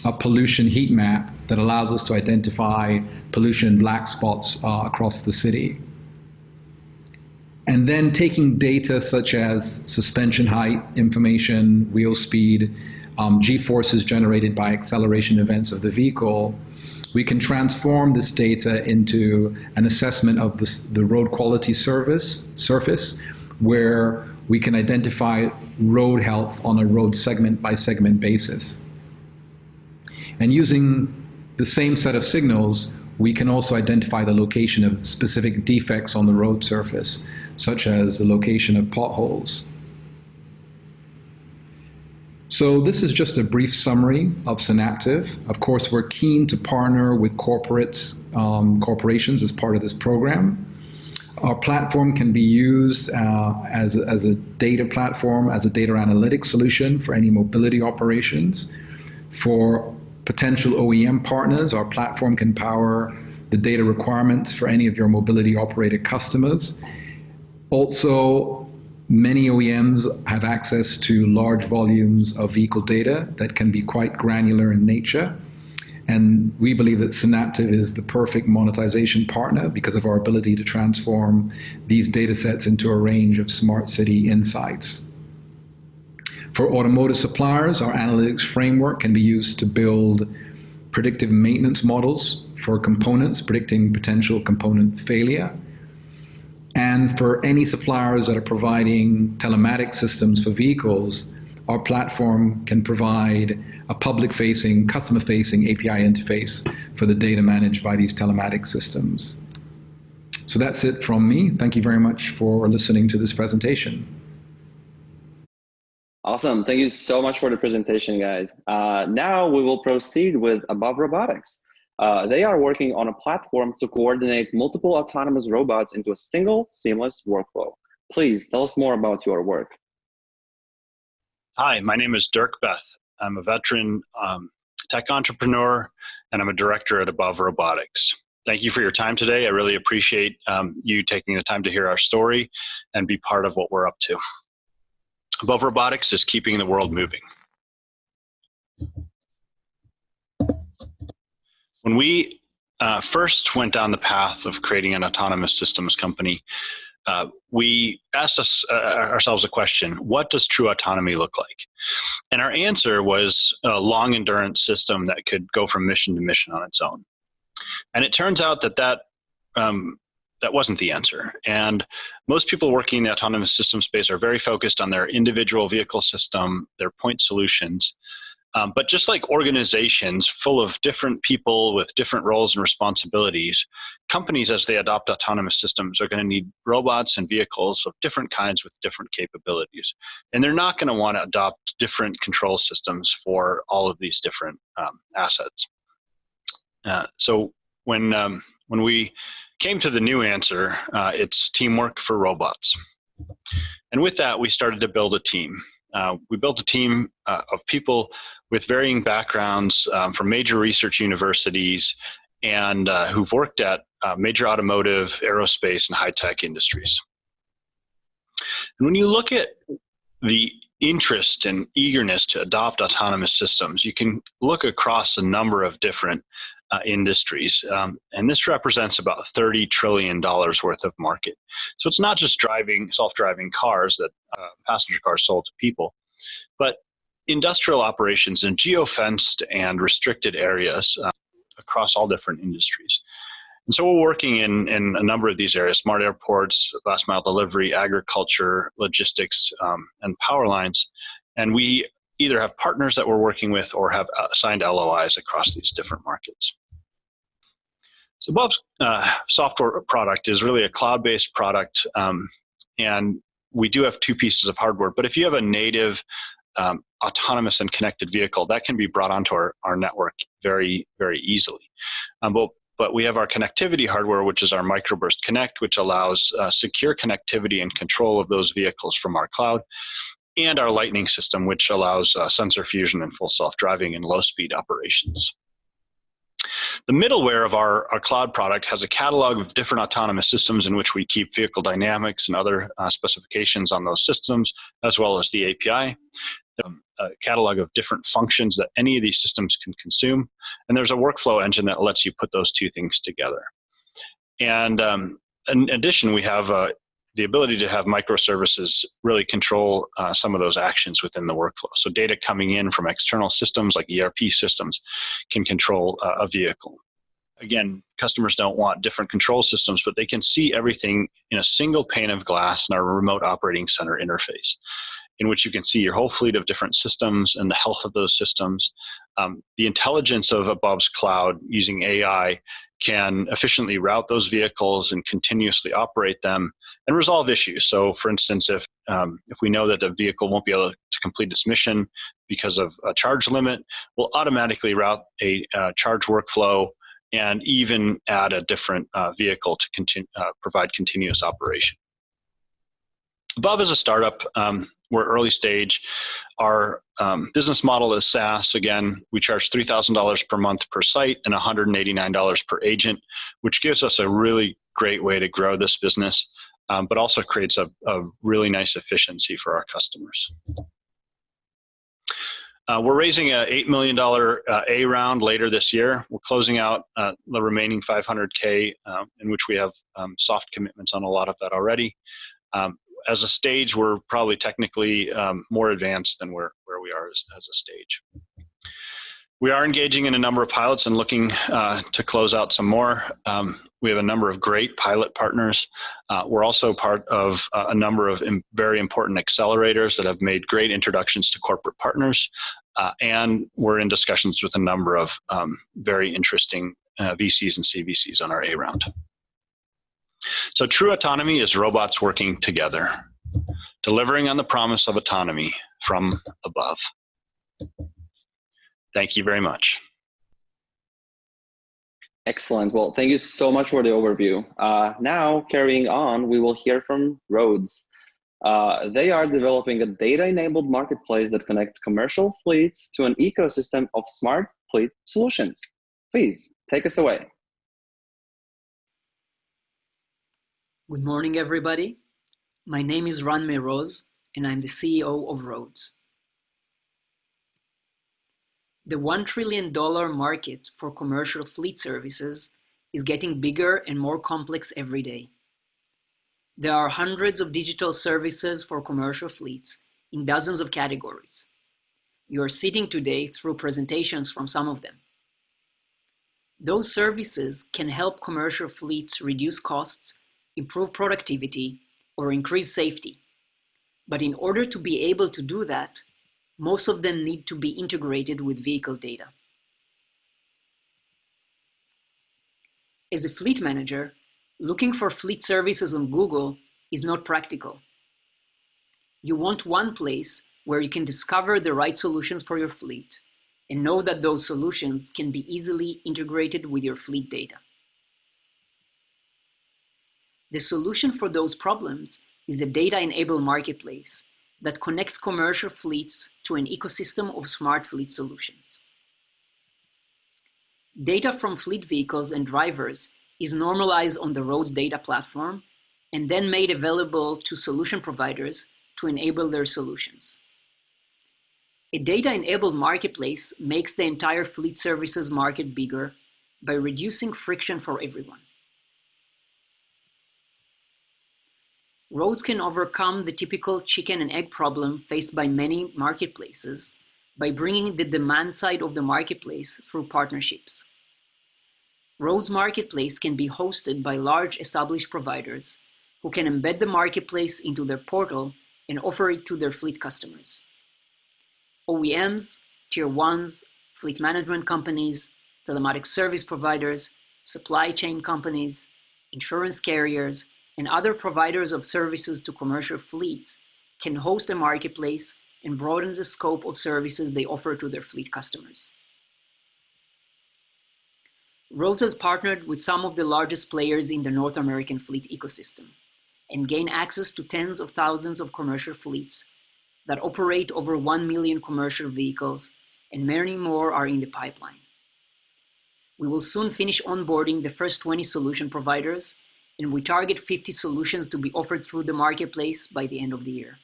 a pollution heat map that allows us to identify pollution black spots across the city. And then taking data such as suspension height information, wheel speed, G-forces generated by acceleration events of the vehicle, we can transform this data into an assessment of the road quality surface, where we can identify road health on a road segment by segment basis. And using the same set of signals, we can also identify the location of specific defects on the road surface, such as the location of potholes. So this is just a brief summary of Synaptiv. Of course, we're keen to partner with corporations as part of this program. Our platform can be used as a data platform, as a data analytics solution for any mobility operations. For potential OEM partners, our platform can power the data requirements for any of your mobility operated customers. Also, many OEMs have access to large volumes of vehicle data that can be quite granular in nature. And we believe that Synaptiv is the perfect monetization partner because of our ability to transform these data sets into a range of smart city insights. For automotive suppliers, our analytics framework can be used to build predictive maintenance models for components, predicting potential component failure. And for any suppliers that are providing telematics systems for vehicles, our platform can provide a public-facing, customer-facing API interface for the data managed by these telematics systems. So that's it from me. Thank you very much for listening to this presentation. Awesome. Thank you so much for the presentation, guys. Now we will proceed with Above Robotics. They are working on a platform to coordinate multiple autonomous robots into a single seamless workflow. Please tell us more about your work. Hi, my name is Dirk Beth. I'm a veteran tech entrepreneur, and I'm a director at Above Robotics. Thank you for your time today. I really appreciate you taking the time to hear our story and be part of what we're up to. Above Robotics is keeping the world moving. When we first went down the path of creating an autonomous systems company, we asked ourselves a question: what does true autonomy look like? And our answer was a long endurance system that could go from mission to mission on its own. And it turns out that wasn't the answer. And most people working in the autonomous system space are very focused on their individual vehicle system, their point solutions. But just like organizations full of different people with different roles and responsibilities, companies, as they adopt autonomous systems, are going to need robots and vehicles of different kinds with different capabilities. And they're not going to want to adopt different control systems for all of these different assets. So when we came to the new answer, it's teamwork for robots. And with that, we started to build a team. We built a team of people with varying backgrounds from major research universities and who've worked at major automotive, aerospace, and high-tech industries. And when you look at the interest and eagerness to adopt autonomous systems, you can look across a number of different industries. And this represents about $30 trillion worth of market. So it's not just self-driving cars that passenger cars sold to people, but industrial operations in geofenced and restricted areas across all different industries. And so we're working in a number of these areas: smart airports, last mile delivery, agriculture, logistics, and power lines. And we either have partners that we're working with or have signed LOIs across these different markets. So Bob's software product is really a cloud-based product, and we do have two pieces of hardware. But if you have a native autonomous and connected vehicle, that can be brought onto our network very, very easily. But we have our connectivity hardware, which is our Microburst Connect, which allows secure connectivity and control of those vehicles from our cloud, and our Lightning system, which allows sensor fusion and full self-driving and low-speed operations. The middleware of our cloud product has a catalog of different autonomous systems in which we keep vehicle dynamics and other specifications on those systems, as well as the API, a catalog of different functions that any of these systems can consume. And there's a workflow engine that lets you put those two things together. And in addition, we have the ability to have microservices really control some of those actions within the workflow. So data coming in from external systems like ERP systems can control a vehicle. Again, customers don't want different control systems, but they can see everything in a single pane of glass in our remote operating center interface, in which you can see your whole fleet of different systems and the health of those systems. The intelligence of Above's cloud using AI can efficiently route those vehicles and continuously operate them and resolve issues. So for instance, if we know that a vehicle won't be able to complete its mission because of a charge limit, we'll automatically route a charge workflow and even add a different vehicle to provide continuous operation. Above is a startup. We're early stage. Our business model is SaaS. Again, we charge $3,000 per month per site and $189 per agent, which gives us a really great way to grow this business, but also creates a really nice efficiency for our customers. We're raising a $8 million A round later this year. We're closing out the remaining $500K, in which we have soft commitments on a lot of that already. As a stage, we're probably technically more advanced than where we are as a stage. We are engaging in a number of pilots and looking to close out some more. We have a number of great pilot partners. We're also part of a number of very important accelerators that have made great introductions to corporate partners. And we're in discussions with a number of very interesting VCs and CVCs on our A round. So true autonomy is robots working together, delivering on the promise of autonomy from above. Thank you very much. Excellent. Well, thank you so much for the overview. Now, carrying on, we will hear from Roads. They are developing a data-enabled marketplace that connects commercial fleets to an ecosystem of smart fleet solutions. Please, take us away. Good morning, everybody. My name is Ranmei Rose, and I'm the CEO of Roads. The $1 trillion market for commercial fleet services is getting bigger and more complex every day. There are hundreds of digital services for commercial fleets in dozens of categories. You are sitting today through presentations from some of them. Those services can help commercial fleets reduce costs, improve productivity, or increase safety. But in order to be able to do that, most of them need to be integrated with vehicle data. As a fleet manager, looking for fleet services on Google is not practical. You want one place where you can discover the right solutions for your fleet and know that those solutions can be easily integrated with your fleet data. The solution for those problems is the data-enabled marketplace that connects commercial fleets to an ecosystem of smart fleet solutions. Data from fleet vehicles and drivers is normalized on the Roads data platform and then made available to solution providers to enable their solutions. A data-enabled marketplace makes the entire fleet services market bigger by reducing friction for everyone. Roads can overcome the typical chicken and egg problem faced by many marketplaces by bringing the demand side of the marketplace through partnerships. Roads Marketplace can be hosted by large established providers who can embed the marketplace into their portal and offer it to their fleet customers. OEMs, Tier 1s, fleet management companies, telematics service providers, supply chain companies, insurance carriers, and other providers of services to commercial fleets can host a marketplace and broaden the scope of services they offer to their fleet customers. Roads has partnered with some of the largest players in the North American fleet ecosystem and gain access to tens of thousands of commercial fleets that operate over 1 million commercial vehicles, and many more are in the pipeline. We will soon finish onboarding the first 20 solution providers, and we target 50 solutions to be offered through the marketplace by the end of the year.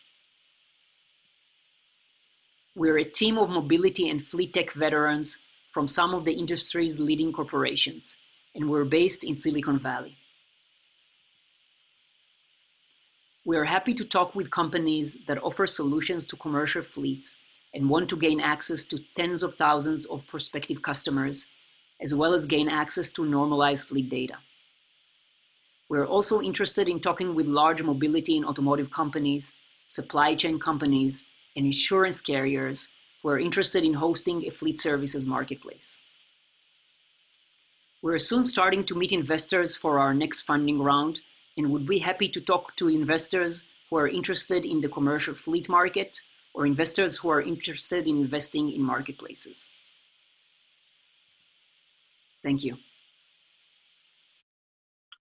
We're a team of mobility and fleet tech veterans from some of the industry's leading corporations, and we're based in Silicon Valley. We are happy to talk with companies that offer solutions to commercial fleets and want to gain access to tens of thousands of prospective customers, as well as gain access to normalized fleet data. We're also interested in talking with large mobility and automotive companies, supply chain companies, and insurance carriers who are interested in hosting a fleet services marketplace. We're soon starting to meet investors for our next funding round and would be happy to talk to investors who are interested in the commercial fleet market or investors who are interested in investing in marketplaces. Thank you.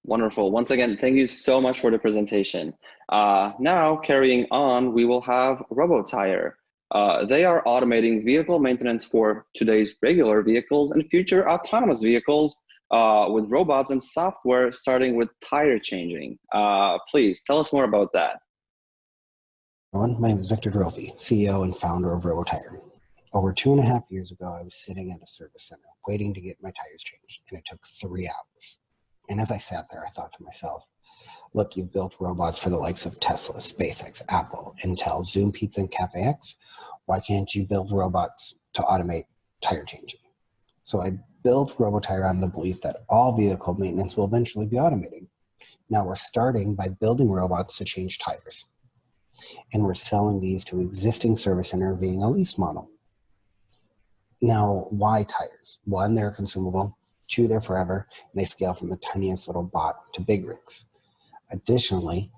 Wonderful. Once again, thank you so much for the presentation. Now, carrying on, we will have Robo Tire. They are automating vehicle maintenance for today's regular vehicles and future autonomous vehicles with robots and software, starting with tire changing. Please tell us more about that. My name is Victor Grofi, CEO and founder of Robo Tire. Over 2.5 years ago, I was sitting at a service center waiting to get my tires changed, and it took 3 hours. And as I sat there, I thought to myself, look, you've built robots for the likes of Tesla, SpaceX, Apple, Intel, Zoom Pizza, and CafeX. Why can't you build robots to automate tire changing? So I built Robo Tire on the belief that all vehicle maintenance will eventually be automated. Now we're starting by building robots to change tires. And we're selling these to existing service center via a lease model. Now, why tires? One, they're consumable. Two, they're forever, and they scale from the tiniest little bot to big rigs. Additionally,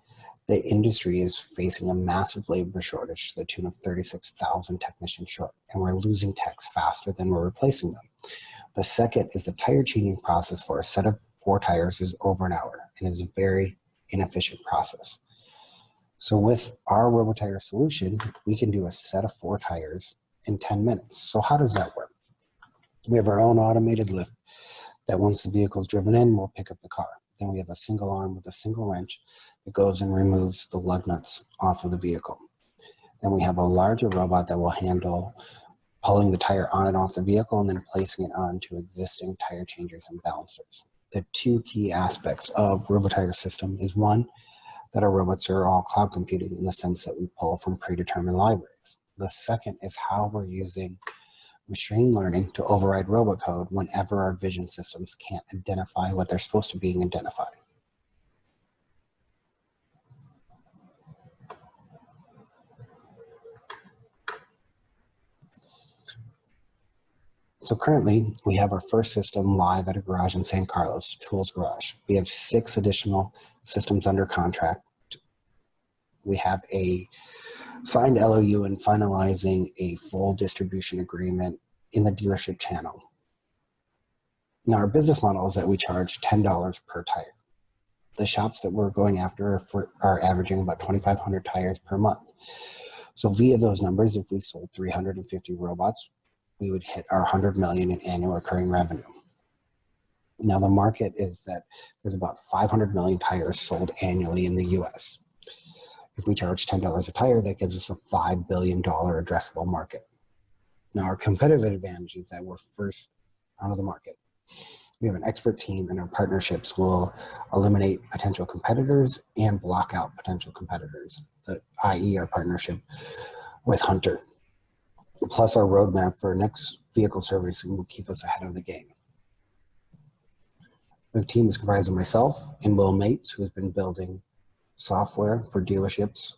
the industry is facing a massive labor shortage to the tune of 36,000 technicians short, and we're losing techs faster than we're replacing them. The second is the tire changing process for a set of 4 tires is over an hour and is a very inefficient process. So with our Robo Tire solution, we can do a set of 4 tires in 10 minutes. So how does that work? We have our own automated lift that once the vehicle is driven in, we'll pick up the car. Then we have a single arm with a single wrench that goes and removes the lug nuts off of the vehicle. Then we have a larger robot that will handle pulling the tire on and off the vehicle and then placing it onto existing tire changers and balancers. The 2 key aspects of Robo Tire system is one, that our robots are all cloud computing in the sense that we pull from predetermined libraries. The second is how we're using machine learning to override robot code whenever our vision systems can't identify what they're supposed to be identified. So currently, we have our first system live at a garage in San Carlos, Tools Garage. We have 6 additional systems under contract. We have a signed LOU and finalizing a full distribution agreement in the dealership channel. Now, our business model is that we charge $10 per tire. The shops that we're going after are averaging about 2,500 tires per month. So via those numbers, if we sold 350 robots, we would hit our 100 million in annual recurring revenue. Now the market is that there's about 500 million tires sold annually in the US. If we charge $10 a tire, that gives us a $5 billion addressable market. Now our competitive advantage is that we're first out of the market. We have an expert team, and our partnerships will eliminate potential competitors and block out potential competitors, i.e. our partnership with Hunter. Plus our roadmap for next vehicle servicing will keep us ahead of the game. The team is comprised of myself and Will Mates, who has been building software for dealerships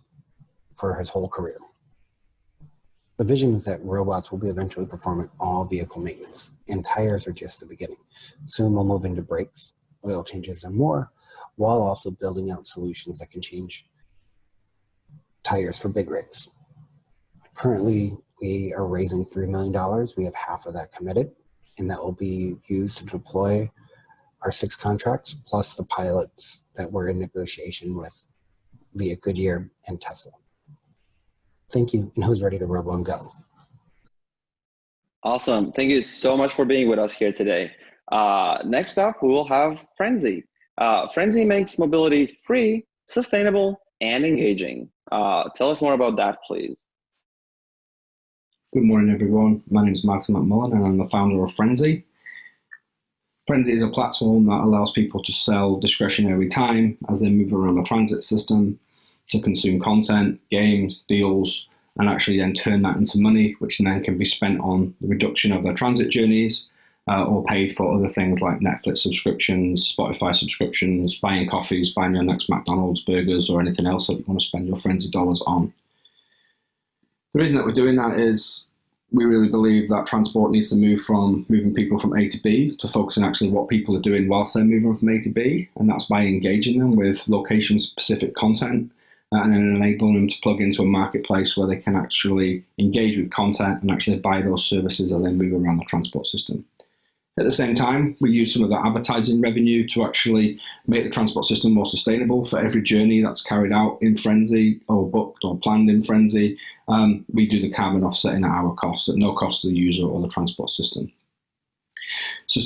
for his whole career. The vision is that robots will be eventually performing all vehicle maintenance, and tires are just the beginning. Soon we'll move into brakes, oil changes, and more, while also building out solutions that can change tires for big rigs. Currently, we are raising $3 million. We have half of that committed, and that will be used to deploy our 6 contracts, plus the pilots that we're in negotiation with via Goodyear and Tesla. Thank you, and who's ready to robo and go? Awesome. Thank you so much for being with us here today. Next up, we will have Frenzy. Frenzy makes mobility free, sustainable, and engaging. Tell us more about that, please. Good morning, everyone. My name is Martin McMullen, and I'm the founder of Frenzy. Frenzy is a platform that allows people to sell discretionary time as they move around the transit system to consume content, games, deals, and actually then turn that into money, which then can be spent on the reduction of their transit journeys or paid for other things like Netflix subscriptions, Spotify subscriptions, buying coffees, buying your next McDonald's burgers, or anything else that you want to spend your Frenzy dollars on. The reason that we're doing that is we really believe that transport needs to move from moving people from A to B to focusing actually what people are doing whilst they're moving from A to B, and that's by engaging them with location-specific content and then enabling them to plug into a marketplace where they can actually engage with content and actually buy those services as they move around the transport system. At the same time, we use some of the advertising revenue to actually make the transport system more sustainable. For every journey that's carried out in Frenzy or booked or planned in Frenzy, we do the carbon offsetting at our cost, at no cost to the user or the transport system. So,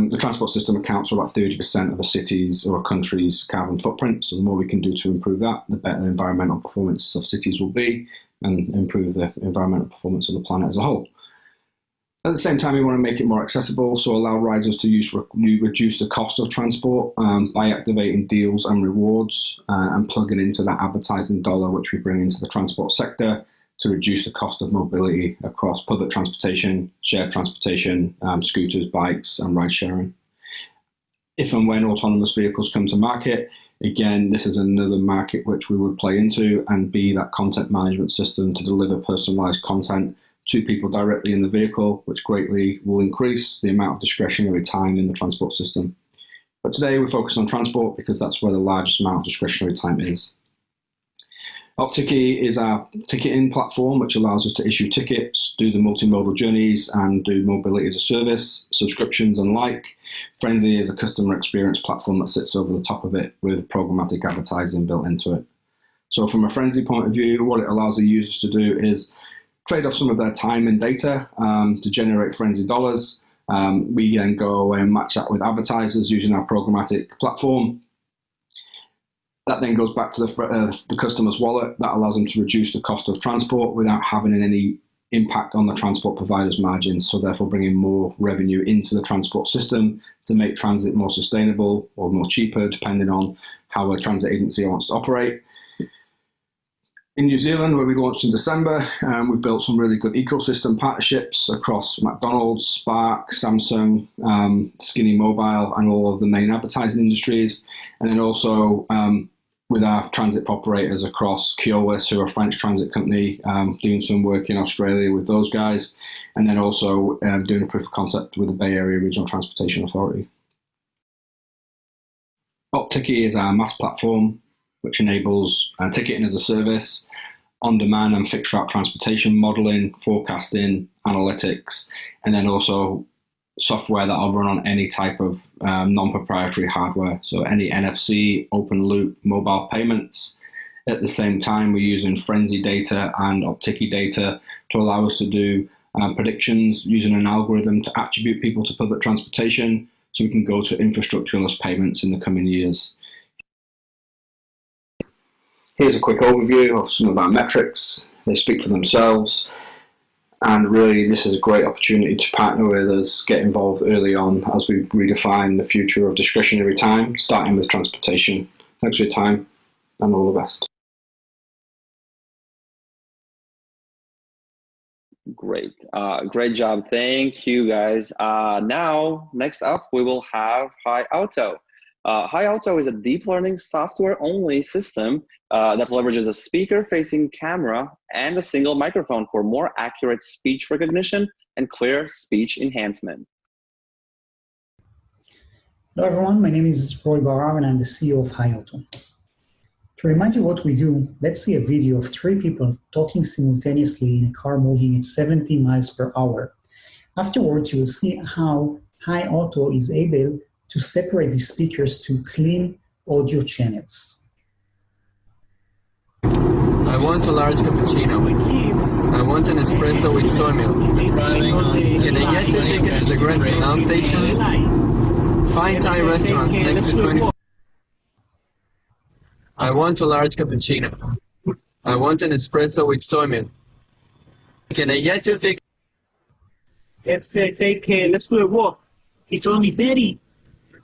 the transport system accounts for about 30% of a city's or a country's carbon footprint. So the more we can do to improve that, the better environmental performance of cities will be and improve the environmental performance of the planet as a whole. At the same time, we want to make it more accessible, so allow riders to reduce the cost of transport by activating deals and rewards and plugging into that advertising dollar which we bring into the transport sector to reduce the cost of mobility across public transportation, shared transportation, scooters, bikes, and ride sharing. If and when autonomous vehicles come to market, again, this is another market which we would play into and be that content management system to deliver personalized content to people directly in the vehicle, which greatly will increase the amount of discretionary time in the transport system. But today we're focused on transport because that's where the largest amount of discretionary time is. Optiki is our ticketing platform, which allows us to issue tickets, do the multimodal journeys, and do mobility as a service, subscriptions, and like. Frenzy is a customer experience platform that sits over the top of it with programmatic advertising built into it. So from a Frenzy point of view, what it allows the users to do is trade off some of their time and data to generate Frenzy dollars. We then go away and match that with advertisers using our programmatic platform. That then goes back to the customer's wallet. That allows them to reduce the cost of transport without having any impact on the transport provider's margins, so therefore bringing more revenue into the transport system to make transit more sustainable or more cheaper, depending on how a transit agency wants to operate. In New Zealand, where we launched in December, we've built some really good ecosystem partnerships across McDonald's, Spark, Samsung, Skinny Mobile, and all of the main advertising industries. And then also with our transit operators across Keolis, who are a French transit company, doing some work in Australia with those guys, and then also doing a proof of concept with the Bay Area Regional Transportation Authority. Optiki is our MaaS platform, which enables ticketing as a service, on-demand and fixed route transportation modeling, forecasting, analytics, and then also software that will run on any type of non-proprietary hardware. So any NFC, open loop, mobile payments. At the same time, we're using Frenzy data and Optiki data to allow us to do predictions using an algorithm to attribute people to public transportation so we can go to infrastructureless payments in the coming years. Here's a quick overview of some of our metrics. They speak for themselves. And really, this is a great opportunity to partner with us, get involved early on as we redefine the future of discretionary time, starting with transportation. Thanks for your time, and all the best. Great. Great job. Thank you, guys. Now, next up, we will have Hi Auto. Hi Auto is a deep learning software-only system that leverages a speaker-facing camera and a single microphone for more accurate speech recognition and clear speech enhancement. Hello everyone, my name is Roy Barar and I'm the CEO of Hi Auto. To remind you what we do, let's see a video of 3 people talking simultaneously in a car moving at 70 miles per hour. Afterwards, you will see how Hi Auto is able to separate the speakers to clean audio channels. I want a large cappuccino. I want an espresso with soy milk. Can I get your ticket to the Grand Canal Station? Find Thai restaurants next to 24. I want a large cappuccino. I want an espresso with soy milk. Can I get your ticket? Let's do a walk. It's only Betty.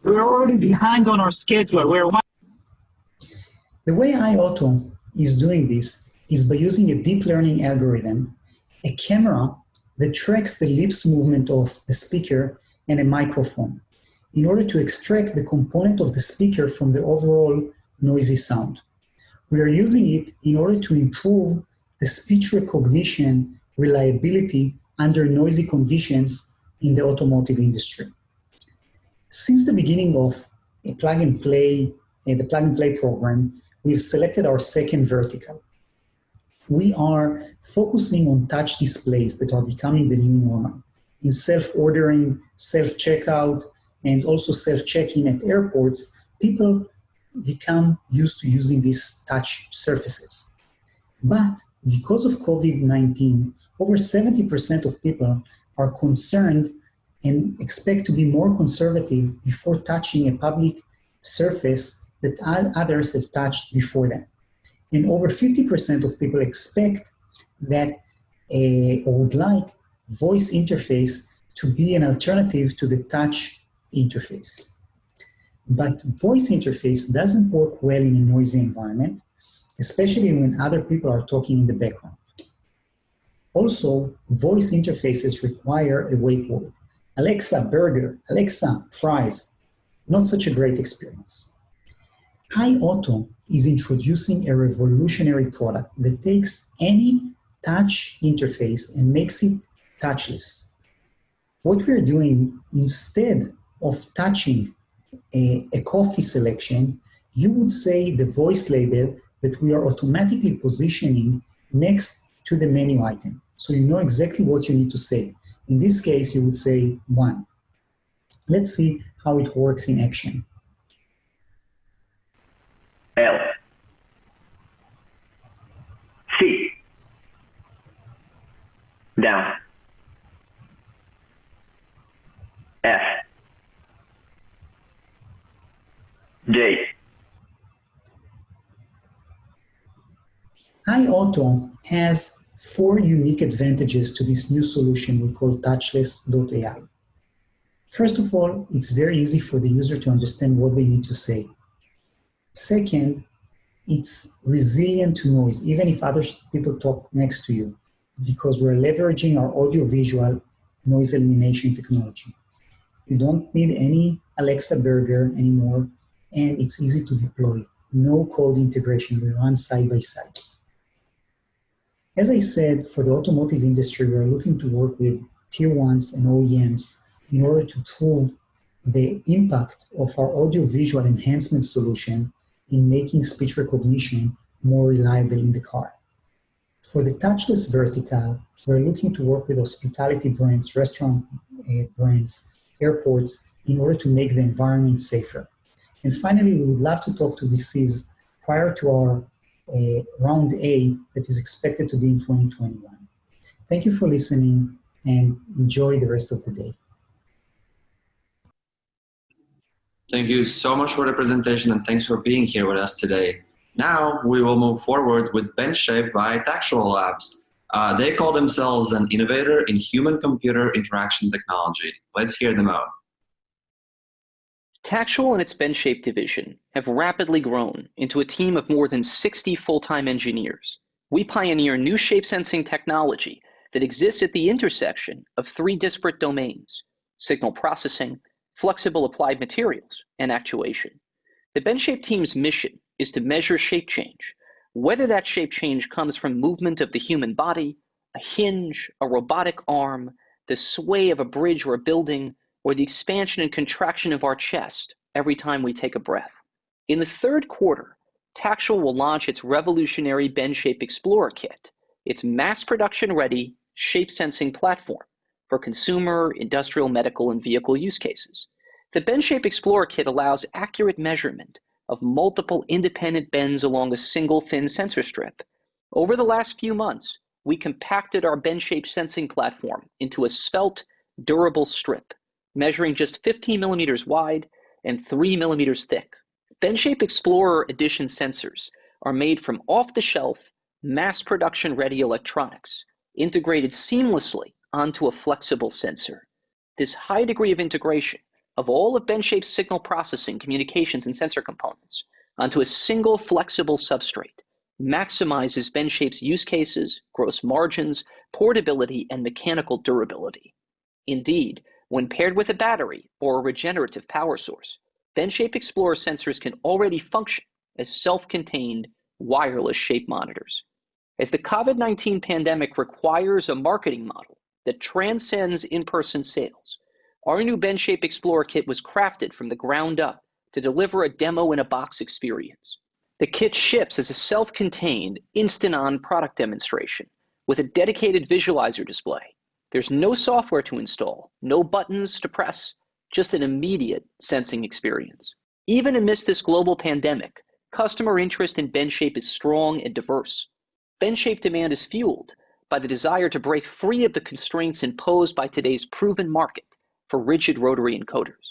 We're already behind on our schedule. The way Hi Auto is doing this is by using a deep learning algorithm, a camera that tracks the lips movement of the speaker, and a microphone in order to extract the component of the speaker from the overall noisy sound. We are using it in order to improve the speech recognition reliability under noisy conditions in the automotive industry. Since the beginning of the plug and play program, we've selected our second vertical. We are focusing on touch displays that are becoming the new normal in self-ordering, self-checkout, and also self-check-in at airports. People become used to using these touch surfaces. But because of COVID-19, over 70% of people are concerned and expect to be more conservative before touching a public surface that others have touched before them. And over 50% of people expect that or would like voice interface to be an alternative to the touch interface. But voice interface doesn't work well in a noisy environment, especially when other people are talking in the background. Also, voice interfaces require a wake word. Alexa, burger. Alexa, fries. Not such a great experience. Hi Auto is introducing a revolutionary product that takes any touch interface and makes it touchless. What we're doing, instead of touching a coffee selection, you would say the voice label that we are automatically positioning next to the menu item. So you know exactly what you need to say. In this case, you would say 1. Let's see how it works in action. L, C, down, F, J. Hi Auto has 4 unique advantages to this new solution we call touchless.ai. First of all, it's very easy for the user to understand what they need to say. Second, it's resilient to noise, even if other people talk next to you, because we're leveraging our audio-visual noise elimination technology. You don't need any Alexa burger anymore, and it's easy to deploy. No code integration, we run side by side. As I said, for the automotive industry, we're looking to work with tier 1s and OEMs in order to prove the impact of our audio-visual enhancement solution in making speech recognition more reliable in the car. For the touchless vertical, we're looking to work with hospitality brands, restaurant brands, airports, in order to make the environment safer. And finally, we would love to talk to VCs prior to our round A that is expected to be in 2021. Thank you for listening and enjoy the rest of the day. Thank you so much for the presentation and thanks for being here with us today. Now we will move forward with BenchShape by Tactual Labs. They call themselves an innovator in human-computer interaction technology. Let's hear them out. Tactual and its BenchShape division have rapidly grown into a team of more than 60 full-time engineers. We pioneer new shape sensing technology that exists at the intersection of 3 disparate domains: signal processing, flexible applied materials, and actuation. The BenchShape team's mission is to measure shape change, whether that shape change comes from movement of the human body, a hinge, a robotic arm, the sway of a bridge or a building, or the expansion and contraction of our chest every time we take a breath. In the 3rd quarter, Tactual will launch its revolutionary BenchShape Explorer Kit, its mass production ready shape sensing platform for consumer, industrial, medical, and vehicle use cases. The BenchShape Explorer Kit allows accurate measurement of multiple independent bends along a single thin sensor strip. Over the last few months, we compacted our BenchShape sensing platform into a svelte, durable strip, measuring just 15 millimeters wide and 3 millimeters thick. BenchShape Explorer Edition sensors are made from off-the-shelf, mass production-ready electronics, integrated seamlessly onto a flexible sensor. This high degree of integration of all of BenchShape's signal processing, communications, and sensor components onto a single flexible substrate maximizes BenchShape's use cases, gross margins, portability, and mechanical durability. Indeed, when paired with a battery or a regenerative power source, BenchShape Explorer sensors can already function as self-contained wireless shape monitors. As the COVID-19 pandemic requires a marketing model that transcends in-person sales, our new BenchShape Explorer Kit was crafted from the ground up to deliver a demo-in-a-box experience. The kit ships as a self-contained, instant-on product demonstration with a dedicated visualizer display. There's no software to install, no buttons to press, just an immediate sensing experience. Even amidst this global pandemic, customer interest in BenchShape is strong and diverse. BenchShape demand is fueled by the desire to break free of the constraints imposed by today's proven market for rigid rotary encoders.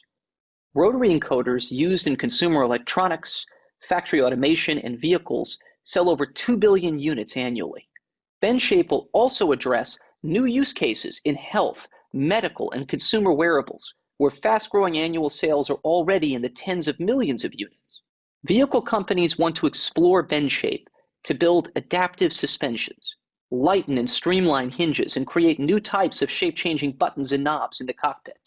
Rotary encoders used in consumer electronics, factory automation, and vehicles sell over 2 billion units annually. BenchShape will also address new use cases in health, medical, and consumer wearables, where fast-growing annual sales are already in the tens of millions of units. Vehicle companies want to explore BenchShape to build adaptive suspensions, lighten and streamline hinges, and create new types of shape-changing buttons and knobs in the cockpit.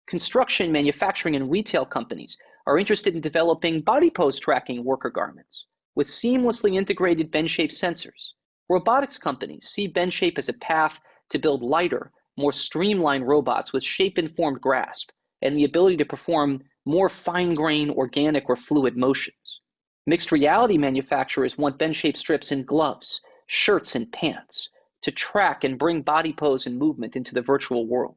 Construction, manufacturing, and retail companies are interested in developing body pose tracking worker garments with seamlessly integrated bend-shape sensors. Robotics companies see bend-shape as a path to build lighter, more streamlined robots with shape-informed grasp and the ability to perform more fine-grained organic or fluid motions. Mixed reality manufacturers want bend-shape strips in gloves, shirts, and pants to track and bring body pose and movement into the virtual world.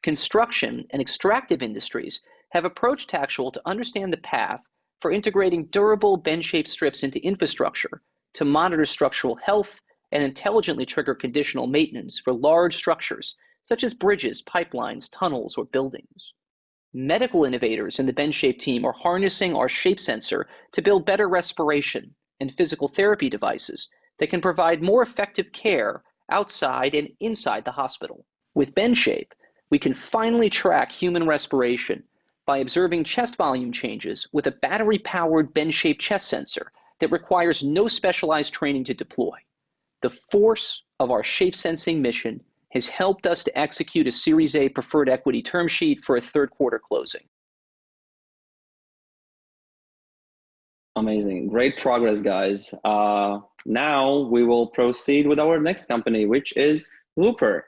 Construction and extractive industries have approached Tactual to understand the path for integrating durable bend-shaped strips into infrastructure to monitor structural health and intelligently trigger conditional maintenance for large structures such as bridges, pipelines, tunnels, or buildings. Medical innovators in the bend-shape team are harnessing our shape sensor to build better respiration and physical therapy devices that can provide more effective care outside and inside the hospital. With bend-shape, we can finally track human respiration by observing chest volume changes with a battery-powered bend-shaped chest sensor that requires no specialized training to deploy. The force of our shape sensing mission has helped us to execute a Series A preferred equity term sheet for a third quarter closing. Amazing. Great progress, guys. Now we will proceed with our next company, which is Looper.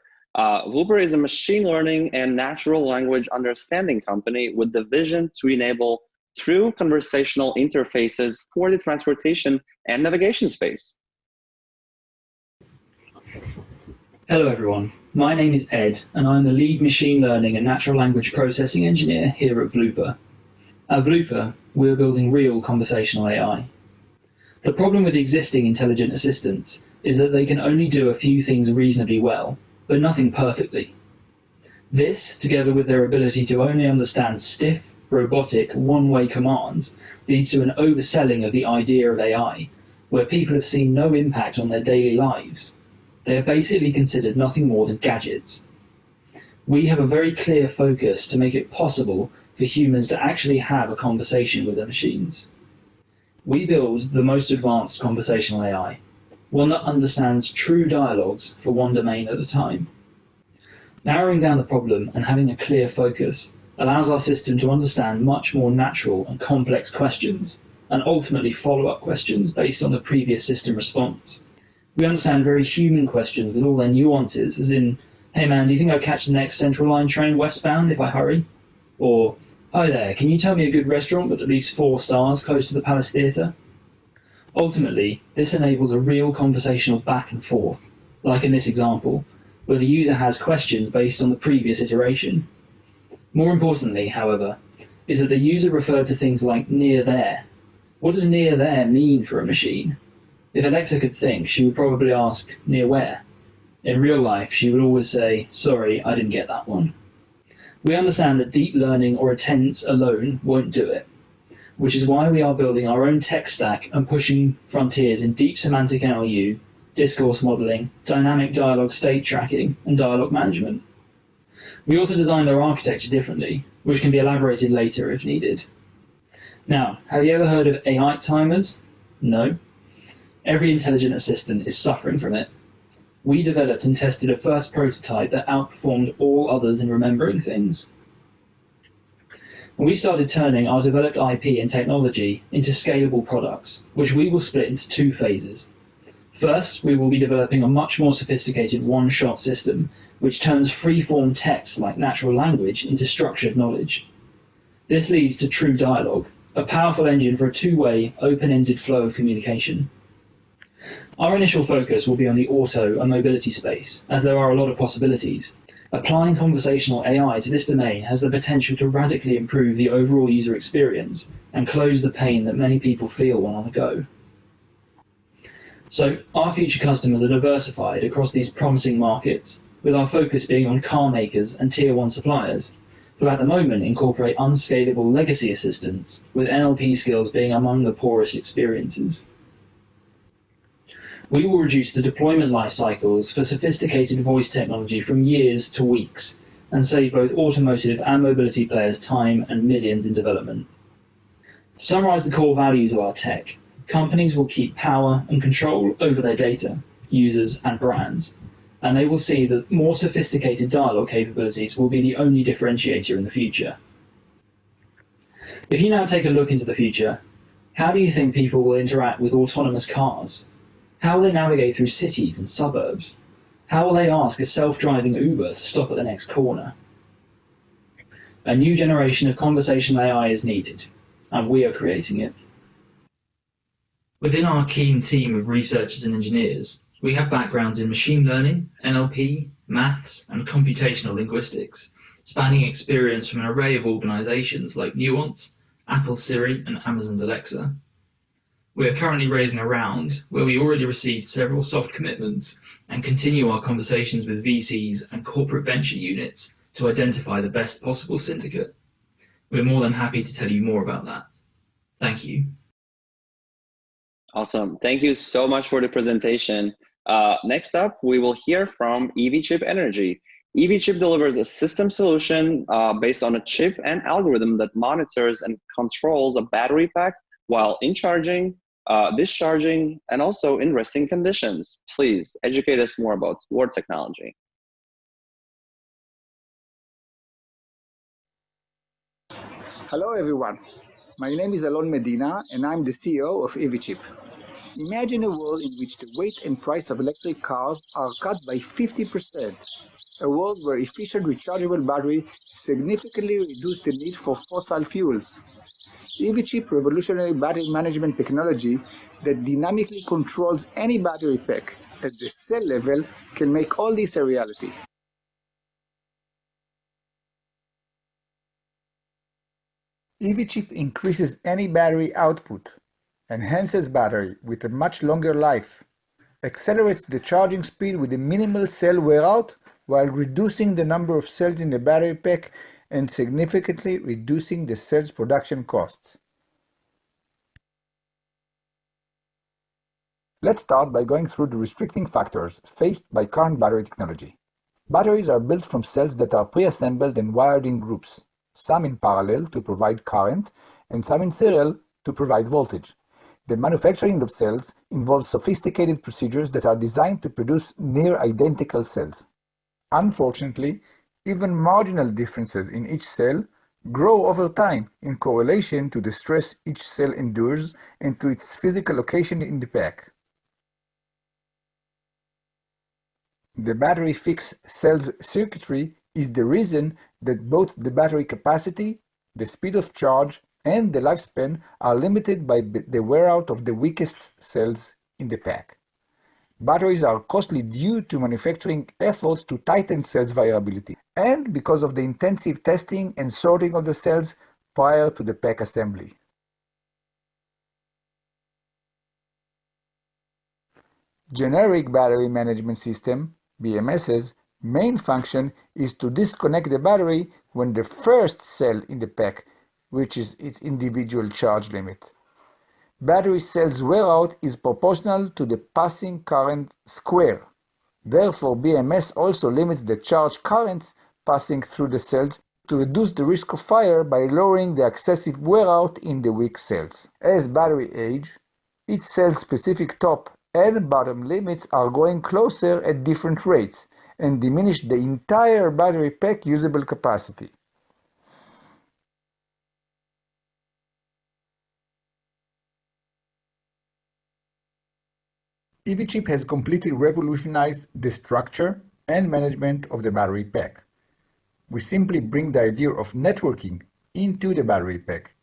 Looper is a machine learning and natural language understanding company with the vision to enable true conversational interfaces for the transportation and navigation space. Hello everyone, my name is Ed and I'm the lead machine learning and natural language processing engineer here at Looper. At Looper, we're building real conversational AI. The problem with existing intelligent assistants is that they can only do a few things reasonably well, but nothing perfectly. This, together with their ability to only understand stiff, robotic, one-way commands, leads to an overselling of the idea of AI, where people have seen no impact on their daily lives. They are basically considered nothing more than gadgets. We have a very clear focus to make it possible for humans to actually have a conversation with their machines. We build the most advanced conversational AI, one that understands true dialogues for one domain at a time. Narrowing down the problem and having a clear focus allows our system to understand much more natural and complex questions, and ultimately follow-up questions based on the previous system response. We understand very human questions with all their nuances, as in, hey man, do you think I'll catch the next Central Line train westbound if I hurry? Or, hi there, can you tell me a good restaurant with at least 4 stars close to the Palace Theatre? Ultimately, this enables a real conversational back and forth, like in this example, where the user has questions based on the previous iteration. More importantly, however, is that the user referred to things like near there. What does near there mean for a machine? If Alexa could think, she would probably ask, near where? In real life, she would always say, sorry, I didn't get that one. We understand that deep learning or attendance alone won't do it, which is why we are building our own tech stack and pushing frontiers in deep semantic NLU, discourse modeling, dynamic dialogue state tracking, and dialogue management. We also designed our architecture differently, which can be elaborated later if needed. Now, have you ever heard of Alzheimer's? No? Every intelligent assistant is suffering from it. We developed and tested a first prototype that outperformed all others in remembering things. We started turning our developed IP and technology into scalable products, which we will split into 2 phases. First, we will be developing a much more sophisticated one-shot system, which turns free-form text like natural language into structured knowledge. This leads to true dialogue, a powerful engine for a 2-way, open-ended flow of communication. Our initial focus will be on the auto and mobility space, as there are a lot of possibilities. Applying conversational AI to this domain has the potential to radically improve the overall user experience and close the pain that many people feel when on the go. So, our future customers are diversified across these promising markets, with our focus being on car makers and Tier 1 suppliers, who at the moment incorporate unscalable legacy assistants, with NLP skills being among the poorest experiences. We will reduce the deployment life cycles for sophisticated voice technology from years to weeks, and save both automotive and mobility players time and millions in development. To summarize the core values of our tech, companies will keep power and control over their data, users, and brands, and they will see that more sophisticated dialogue capabilities will be the only differentiator in the future. If you now take a look into the future, how do you think people will interact with autonomous cars? How will they navigate through cities and suburbs? How will they ask a self-driving Uber to stop at the next corner? A new generation of conversational AI is needed, and we are creating it. Within our keen team of researchers and engineers, we have backgrounds in machine learning, NLP, maths, and computational linguistics, spanning experience from an array of organizations like Nuance, Apple Siri, and Amazon's Alexa. We are currently raising a round where we already received several soft commitments and continue our conversations with VCs and corporate venture units to identify the best possible syndicate. We're more than happy to tell you more about that. Thank you. Awesome. Thank you so much for the presentation. Next up, we will hear from EV-Chip Energy. EV-Chip delivers a system solution based on a chip and algorithm that monitors and controls a battery pack while in charging, discharging, and also in resting conditions. Please educate us more about your technology. Hello, everyone. My name is Alon Medina, and I'm the CEO of EV-Chip. Imagine a world in which the weight and price of electric cars are cut by 50%, a world where efficient rechargeable batteries significantly reduce the need for fossil fuels. EV-Chip revolutionary battery management technology that dynamically controls any battery pack at the cell level can make all this a reality. EV-Chip increases any battery output, enhances battery with a much longer life, accelerates the charging speed with a minimal cell wear out while reducing the number of cells in the battery pack and significantly reducing the cell's production costs. Let's start by going through the restricting factors faced by current battery technology. Batteries are built from cells that are pre-assembled and wired in groups, some in parallel to provide current and some in serial to provide voltage. The manufacturing of cells involves sophisticated procedures that are designed to produce near-identical cells. Unfortunately, even marginal differences in each cell grow over time in correlation to the stress each cell endures and to its physical location in the pack. The battery fixed cell's circuitry is the reason that both the battery capacity, the speed of charge, and the lifespan are limited by the wear out of the weakest cells in the pack. Batteries are costly due to manufacturing efforts to tighten cells' viability, and because of the intensive testing and sorting of the cells prior to the pack assembly. Generic battery management system, BMS's, main function is to disconnect the battery when the first cell in the pack reaches its individual charge limit. Battery cell's wear out is proportional to the passing current square. Therefore, BMS also limits the charge currents passing through the cells to reduce the risk of fire by lowering the excessive wear out in the weak cells. As battery age, each cell's specific top and bottom limits are going closer at different rates and diminish the entire battery pack usable capacity. EV-Chip has completely revolutionized the structure and management of the battery pack. We simply bring the idea of networking into the battery pack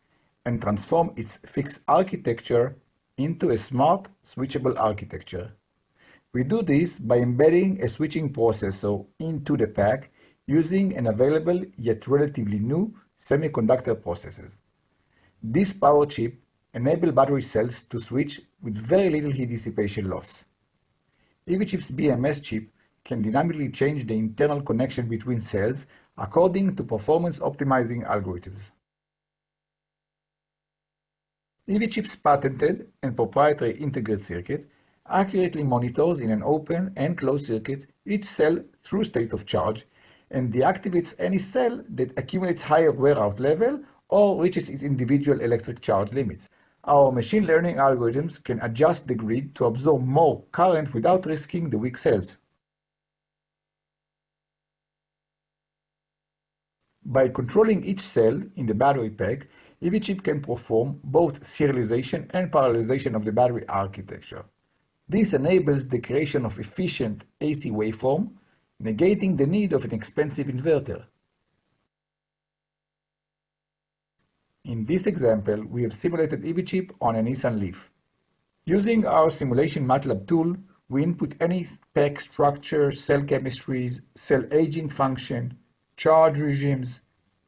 and transform its fixed architecture into a smart, switchable architecture. We do this by embedding a switching processor into the pack using an available yet relatively new semiconductor processes. This power chip enables battery cells to switch with very little heat dissipation loss. EV-Chip's BMS chip can dynamically change the internal connection between cells according to performance optimizing algorithms. EV-Chip's patented and proprietary integrated circuit accurately monitors in an open and closed circuit each cell through state of charge and deactivates any cell that accumulates higher wear out level or reaches its individual electric charge limits. Our machine learning algorithms can adjust the grid to absorb more current without risking the weak cells. By controlling each cell in the battery pack, EV chip can perform both serialization and parallelization of the battery architecture. This enables the creation of efficient AC waveform, negating the need of an expensive inverter. In this example, we have simulated EV chip on a Nissan Leaf. Using our simulation MATLAB tool, we input any pack structure, cell chemistries, cell aging function, charge regimes,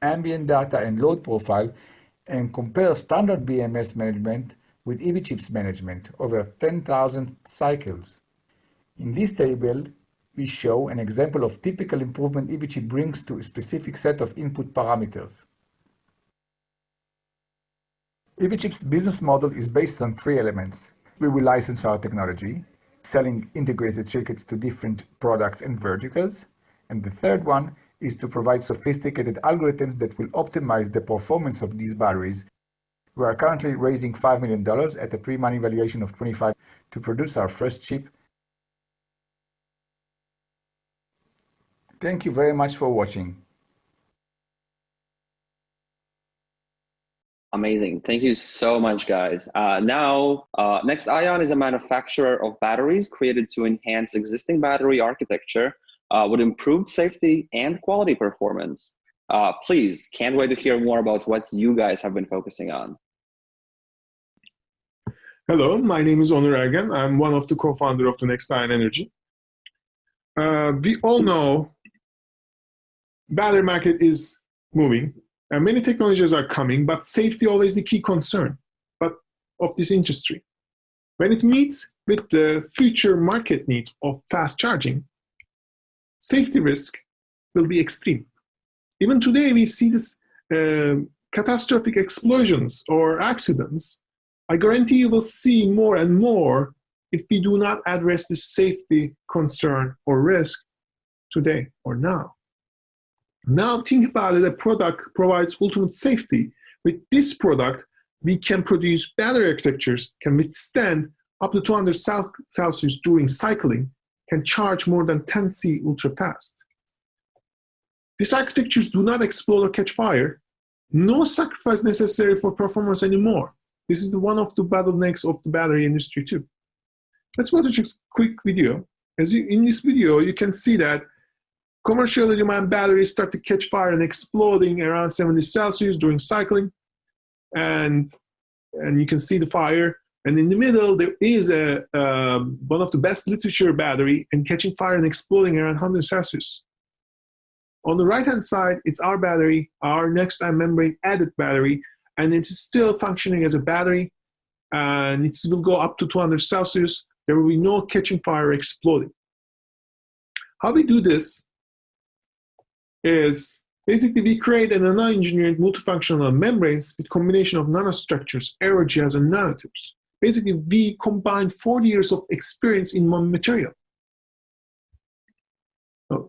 ambient data, and load profile, and compare standard BMS management with EV chips management over 10,000 cycles. In this table, we show an example of typical improvement EV chip brings to a specific set of input parameters. EV chip's business model is based on 3 elements. We will license our technology, selling integrated circuits to different products and verticals. And the third one is to provide sophisticated algorithms that will optimize the performance of these batteries. We are currently raising $5 million at a pre-money valuation of $25 million to produce our first chip. Thank you very much for watching. Amazing. Thank you so much, guys. Next Ion is a manufacturer of batteries created to enhance existing battery architecture with improved safety and quality performance. Please, can't wait to hear more about what you guys have been focusing on. Hello, my name is Onur Ergen. I'm one of the co-founder of the Next Ion Energy. We all know battery market is moving. Many technologies are coming, but safety always the key concern of this industry. When it meets with the future market need of fast charging, safety risk will be extreme. Even today, we see this catastrophic explosions or accidents. I guarantee you will see more and more if we do not address this safety concern or risk today or now. Now think about it, a product provides ultimate safety. With this product, we can produce battery architectures, can withstand up to 200 Celsius during cycling, can charge more than 10 C ultra fast. These architectures do not explode or catch fire. No sacrifice necessary for performance anymore. This is one of the bottlenecks of the battery industry too. Let's watch a quick video. In this video, you can see that commercially demand batteries start to catch fire and exploding around 70 Celsius during cycling. And you can see the fire. And in the middle, there is one of the best literature battery and catching fire and exploding around 100 Celsius. On the right-hand side, it's our battery, our Next Ion membrane added battery, and it's still functioning as a battery, and it will go up to 200 Celsius. There will be no catching fire or exploding. How we do this is basically we create an nano-engineered multifunctional membranes with combination of nanostructures, aerogels, and nanotubes. Basically, we combined 40 years of experience in one material.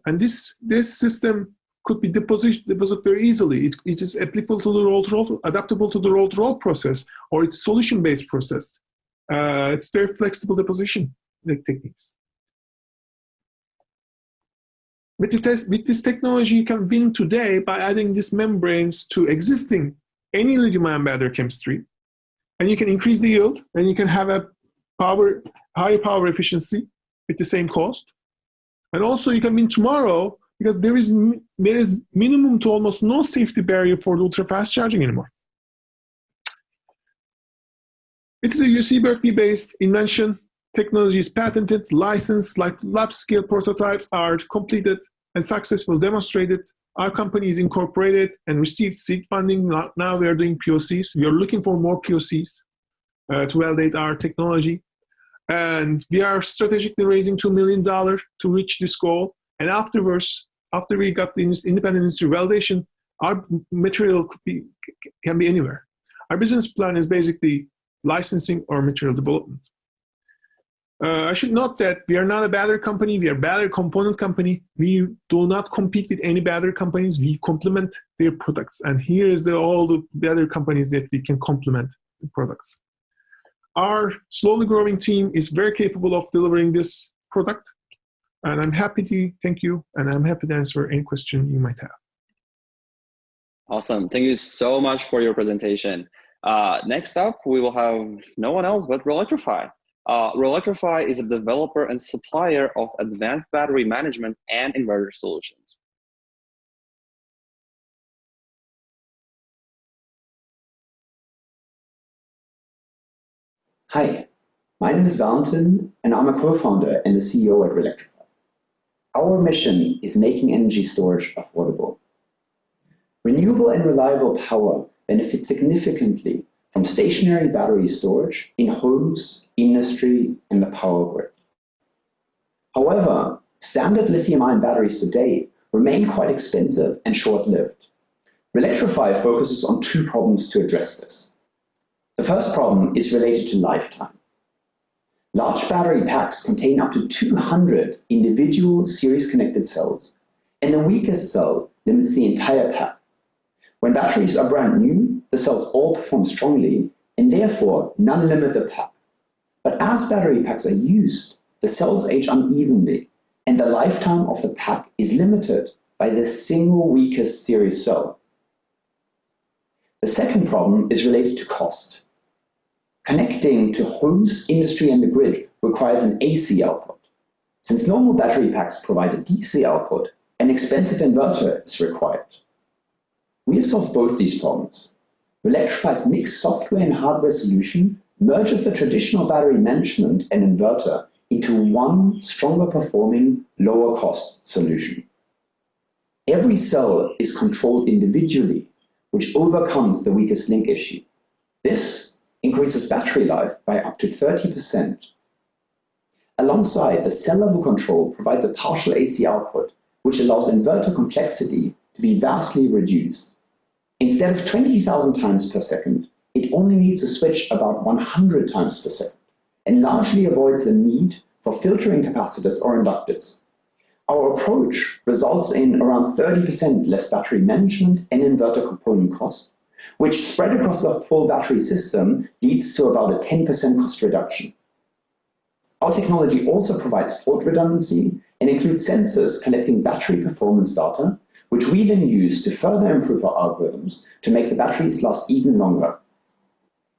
And this system could be deposited very easily. It is applicable to the roll-to-roll, adaptable to the roll-to-roll process, or it's solution-based process. It's very flexible deposition techniques. With this technology, you can win today by adding these membranes to existing any lithium-ion battery chemistry, and you can increase the yield, and you can have a higher power efficiency with the same cost. And also, you can win tomorrow because there is minimum to almost no safety barrier for ultra-fast charging anymore. It is a UC Berkeley-based invention. Technology is patented, licensed, like lab-scale prototypes are completed and successfully demonstrated. Our company is incorporated and received seed funding. Now we are doing POCs. We are looking for more POCs to validate our technology. And we are strategically raising $2 million to reach this goal. And afterwards, after we got the independent industry validation, our material can be anywhere. Our business plan is basically licensing or material development. I should note that we are not a battery company. We are a battery component company. We do not compete with any battery companies. We complement their products. And here is all the battery companies that we can complement the products. our slowly growing team is very capable of delivering this product. And I'm happy to thank you, and I'm happy to answer any question you might have. Awesome. Thank you so much for your presentation. Next up, we will have no one else but Electrify. Electrify is a developer and supplier of advanced battery management and inverter solutions. Hi, my name is Valentin, and I'm a co-founder and the CEO at Electrify. Our mission is making energy storage affordable. Renewable and reliable power benefits significantly from stationary battery storage in homes, industry, and the power grid. However, standard lithium-ion batteries today remain quite expensive and short-lived. Electrify focuses on two problems to address this. The first problem is related to lifetime. Large battery packs contain up to 200 individual series-connected cells, and the weakest cell limits the entire pack. When batteries are brand new, the cells all perform strongly, and therefore none limit the pack. But as battery packs are used, the cells age unevenly, and the lifetime of the pack is limited by the single weakest series cell. The second problem is related to cost. Connecting to homes, industry, and the grid requires an AC output. Since normal battery packs provide a DC output, an expensive inverter is required. We have solved both these problems. Electrify's mixed software and hardware solution merges the traditional battery management and inverter into one stronger performing, lower cost solution. Every cell is controlled individually, which overcomes the weakest link issue. This increases battery life by up to 30%. Alongside, the cell level control provides a partial AC output, which allows inverter complexity to be vastly reduced. Instead of 20,000 times per second, it only needs to switch about 100 times per second, and largely avoids the need for filtering capacitors or inductors. Our approach results in around 30% less battery management and inverter component cost, which spread across the full battery system leads to about a 10% cost reduction. Our technology also provides fault redundancy and includes sensors collecting battery performance data, which we then use to further improve our algorithms to make the batteries last even longer.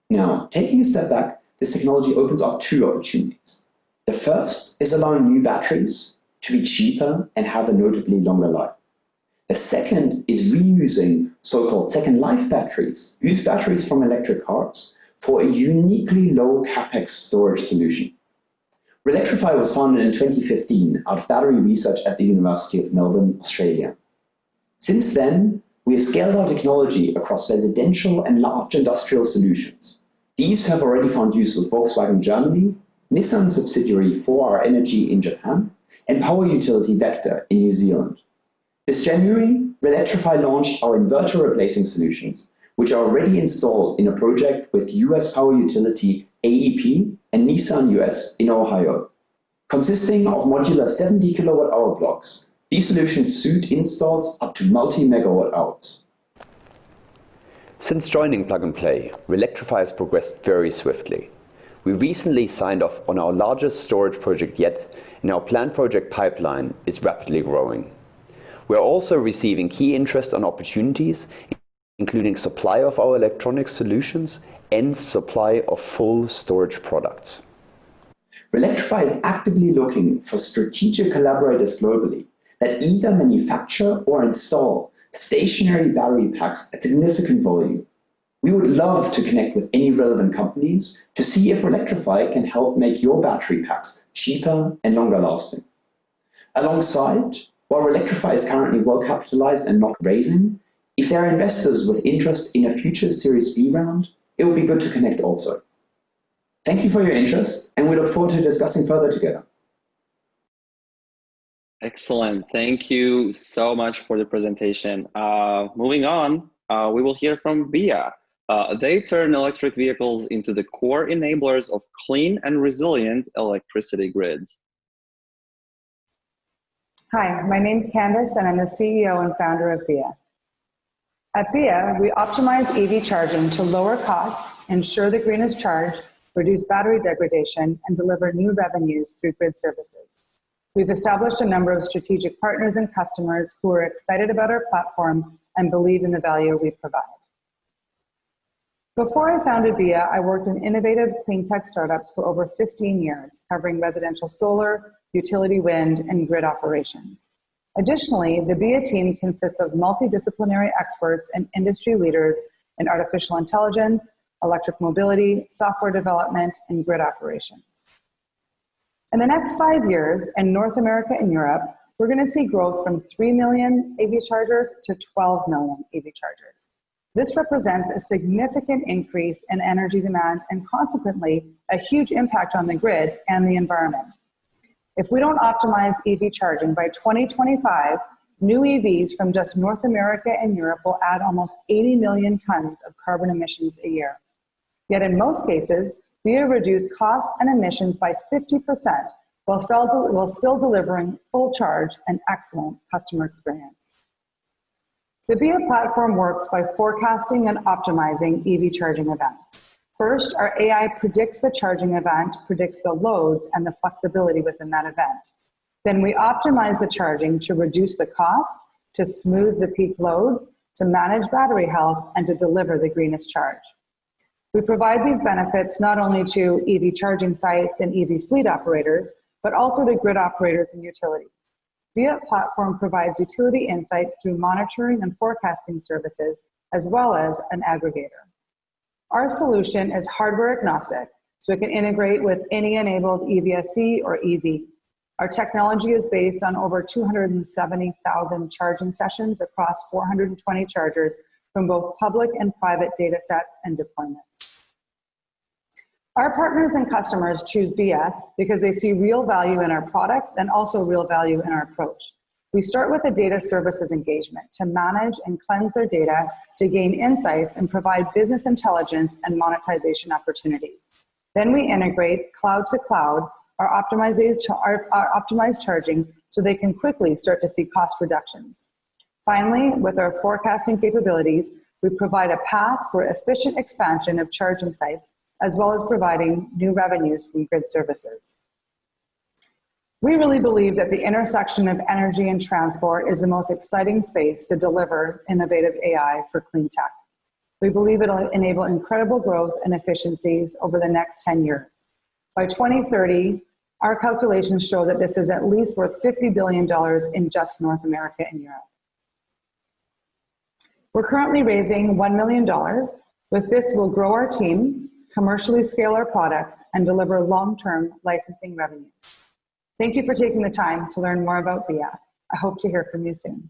Now, taking a step back, this technology opens up two opportunities. The first is allowing new batteries to be cheaper and have a notably longer life. The second is reusing so-called second life batteries, used batteries from electric cars, for a uniquely low capex storage solution. Electrify was founded in 2015 out of battery research at the University of Melbourne, Australia. Since then, we have scaled our technology across residential and large industrial solutions. These have already found use with Volkswagen Germany, Nissan subsidiary 4R Energy in Japan, and power utility Vector in New Zealand. This January, Electrify launched our inverter replacing solutions, which are already installed in a project with US power utility AEP and Nissan US in Ohio. Consisting of modular 70 kilowatt-hour blocks, these solutions suit installs up to multi-megawatt hours. Since joining Plug and Play, Electrify has progressed very swiftly. We recently signed off on our largest storage project yet, and our planned project pipeline is rapidly growing. We are also receiving key interest on opportunities, including supply of our electronic solutions and supply of full storage products. Electrify is actively looking for strategic collaborators globally that either manufacture or install stationary battery packs at significant volume. We would love to connect with any relevant companies to see if Electrify can help make your battery packs cheaper and longer lasting. Alongside, while Electrify is currently well capitalized and not raising, if there are investors with interest in a future Series B round, it would be good to connect also. Thank you for your interest, and we look forward to discussing further together. Excellent. Thank you so much for the presentation. Moving on, we will hear from VIA. They turn electric vehicles into the core enablers of clean and resilient electricity grids. Hi, my name is Candace, and I'm the CEO and founder of VIA. At VIA, we optimize EV charging to lower costs, ensure the green is charged, reduce battery degradation, and deliver new revenues through grid services. We've established a number of strategic partners and customers who are excited about our platform and believe in the value we provide. Before I founded BIA, I worked in innovative clean tech startups for over 15 years, covering residential solar, utility wind, and grid operations. Additionally, the BIA team consists of multidisciplinary experts and industry leaders in artificial intelligence, electric mobility, software development, and grid operations. In the next 5 years, in North America and Europe, we're going to see growth from 3 million EV chargers to 12 million EV chargers. This represents a significant increase in energy demand and consequently a huge impact on the grid and the environment. If we don't optimize EV charging by 2025, new EVs from just North America and Europe will add almost 80 million tons of carbon emissions a year. Yet in most cases, we have reduced costs and emissions by 50% while still delivering full charge and excellent customer experience. The BIA platform works by forecasting and optimizing EV charging events. First, our AI predicts the charging event, predicts the loads and the flexibility within that event. Then we optimize the charging to reduce the cost, to smooth the peak loads, to manage battery health, and to deliver the greenest charge. We provide these benefits not only to EV charging sites and EV fleet operators, but also to grid operators and utilities. BIA platform provides utility insights through monitoring and forecasting services, as well as an aggregator. Our solution is hardware agnostic, so it can integrate with any enabled EVSE or EV. Our technology is based on over 270,000 charging sessions across 420 chargers from both public and private data sets and deployments. Our partners and customers choose BIA because they see real value in our products and also real value in our approach. We start with a data services engagement to manage and cleanse their data to gain insights and provide business intelligence and monetization opportunities. Then we integrate cloud to cloud our optimized charging so they can quickly start to see cost reductions. Finally, with our forecasting capabilities, we provide a path for efficient expansion of charging sites, as well as providing new revenues from grid services. We really believe that the intersection of energy and transport is the most exciting space to deliver innovative AI for clean tech. We believe it'll enable incredible growth and efficiencies over the next 10 years. By 2030, our calculations show that this is at least worth $50 billion in just North America and Europe. We're currently raising $1 million. With this, we'll grow our team, commercially scale our products, and deliver long-term licensing revenues. Thank you for taking the time to learn more about BIA. I hope to hear from you soon.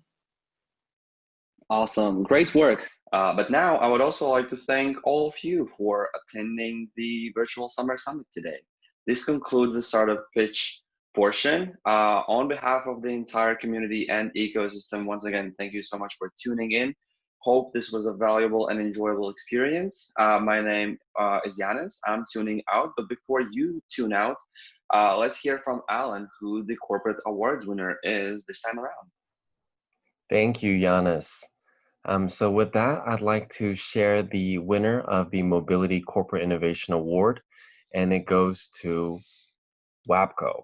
Awesome, great work. But now I would also like to thank all of you for attending the virtual Summer Summit today. This concludes the startup pitch portion. On behalf of the entire community and ecosystem, once again, thank you so much for tuning in. Hope this was a valuable and enjoyable experience. My name is Yanis. I'm tuning out, but before you tune out, let's hear from Alan, who the corporate award winner is this time around. Thank you, Yanis. So with that, I'd like to share the winner of the Mobility Corporate Innovation Award, and it goes to WABCO.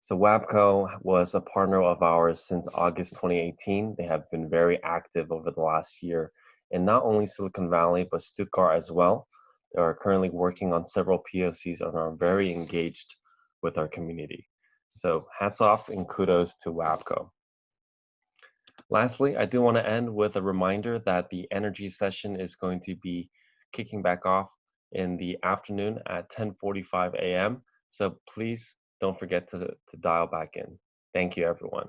So WABCO was a partner of ours since August 2018. They have been very active over the last year in not only Silicon Valley, but Stuttgart as well. They are currently working on several POCs and are very engaged with our community. So hats off and kudos to WABCO. Lastly, I do want to end with a reminder that the energy session is going to be kicking back off in the afternoon at 10:45 a.m. So please don't forget to dial back in. Thank you, everyone.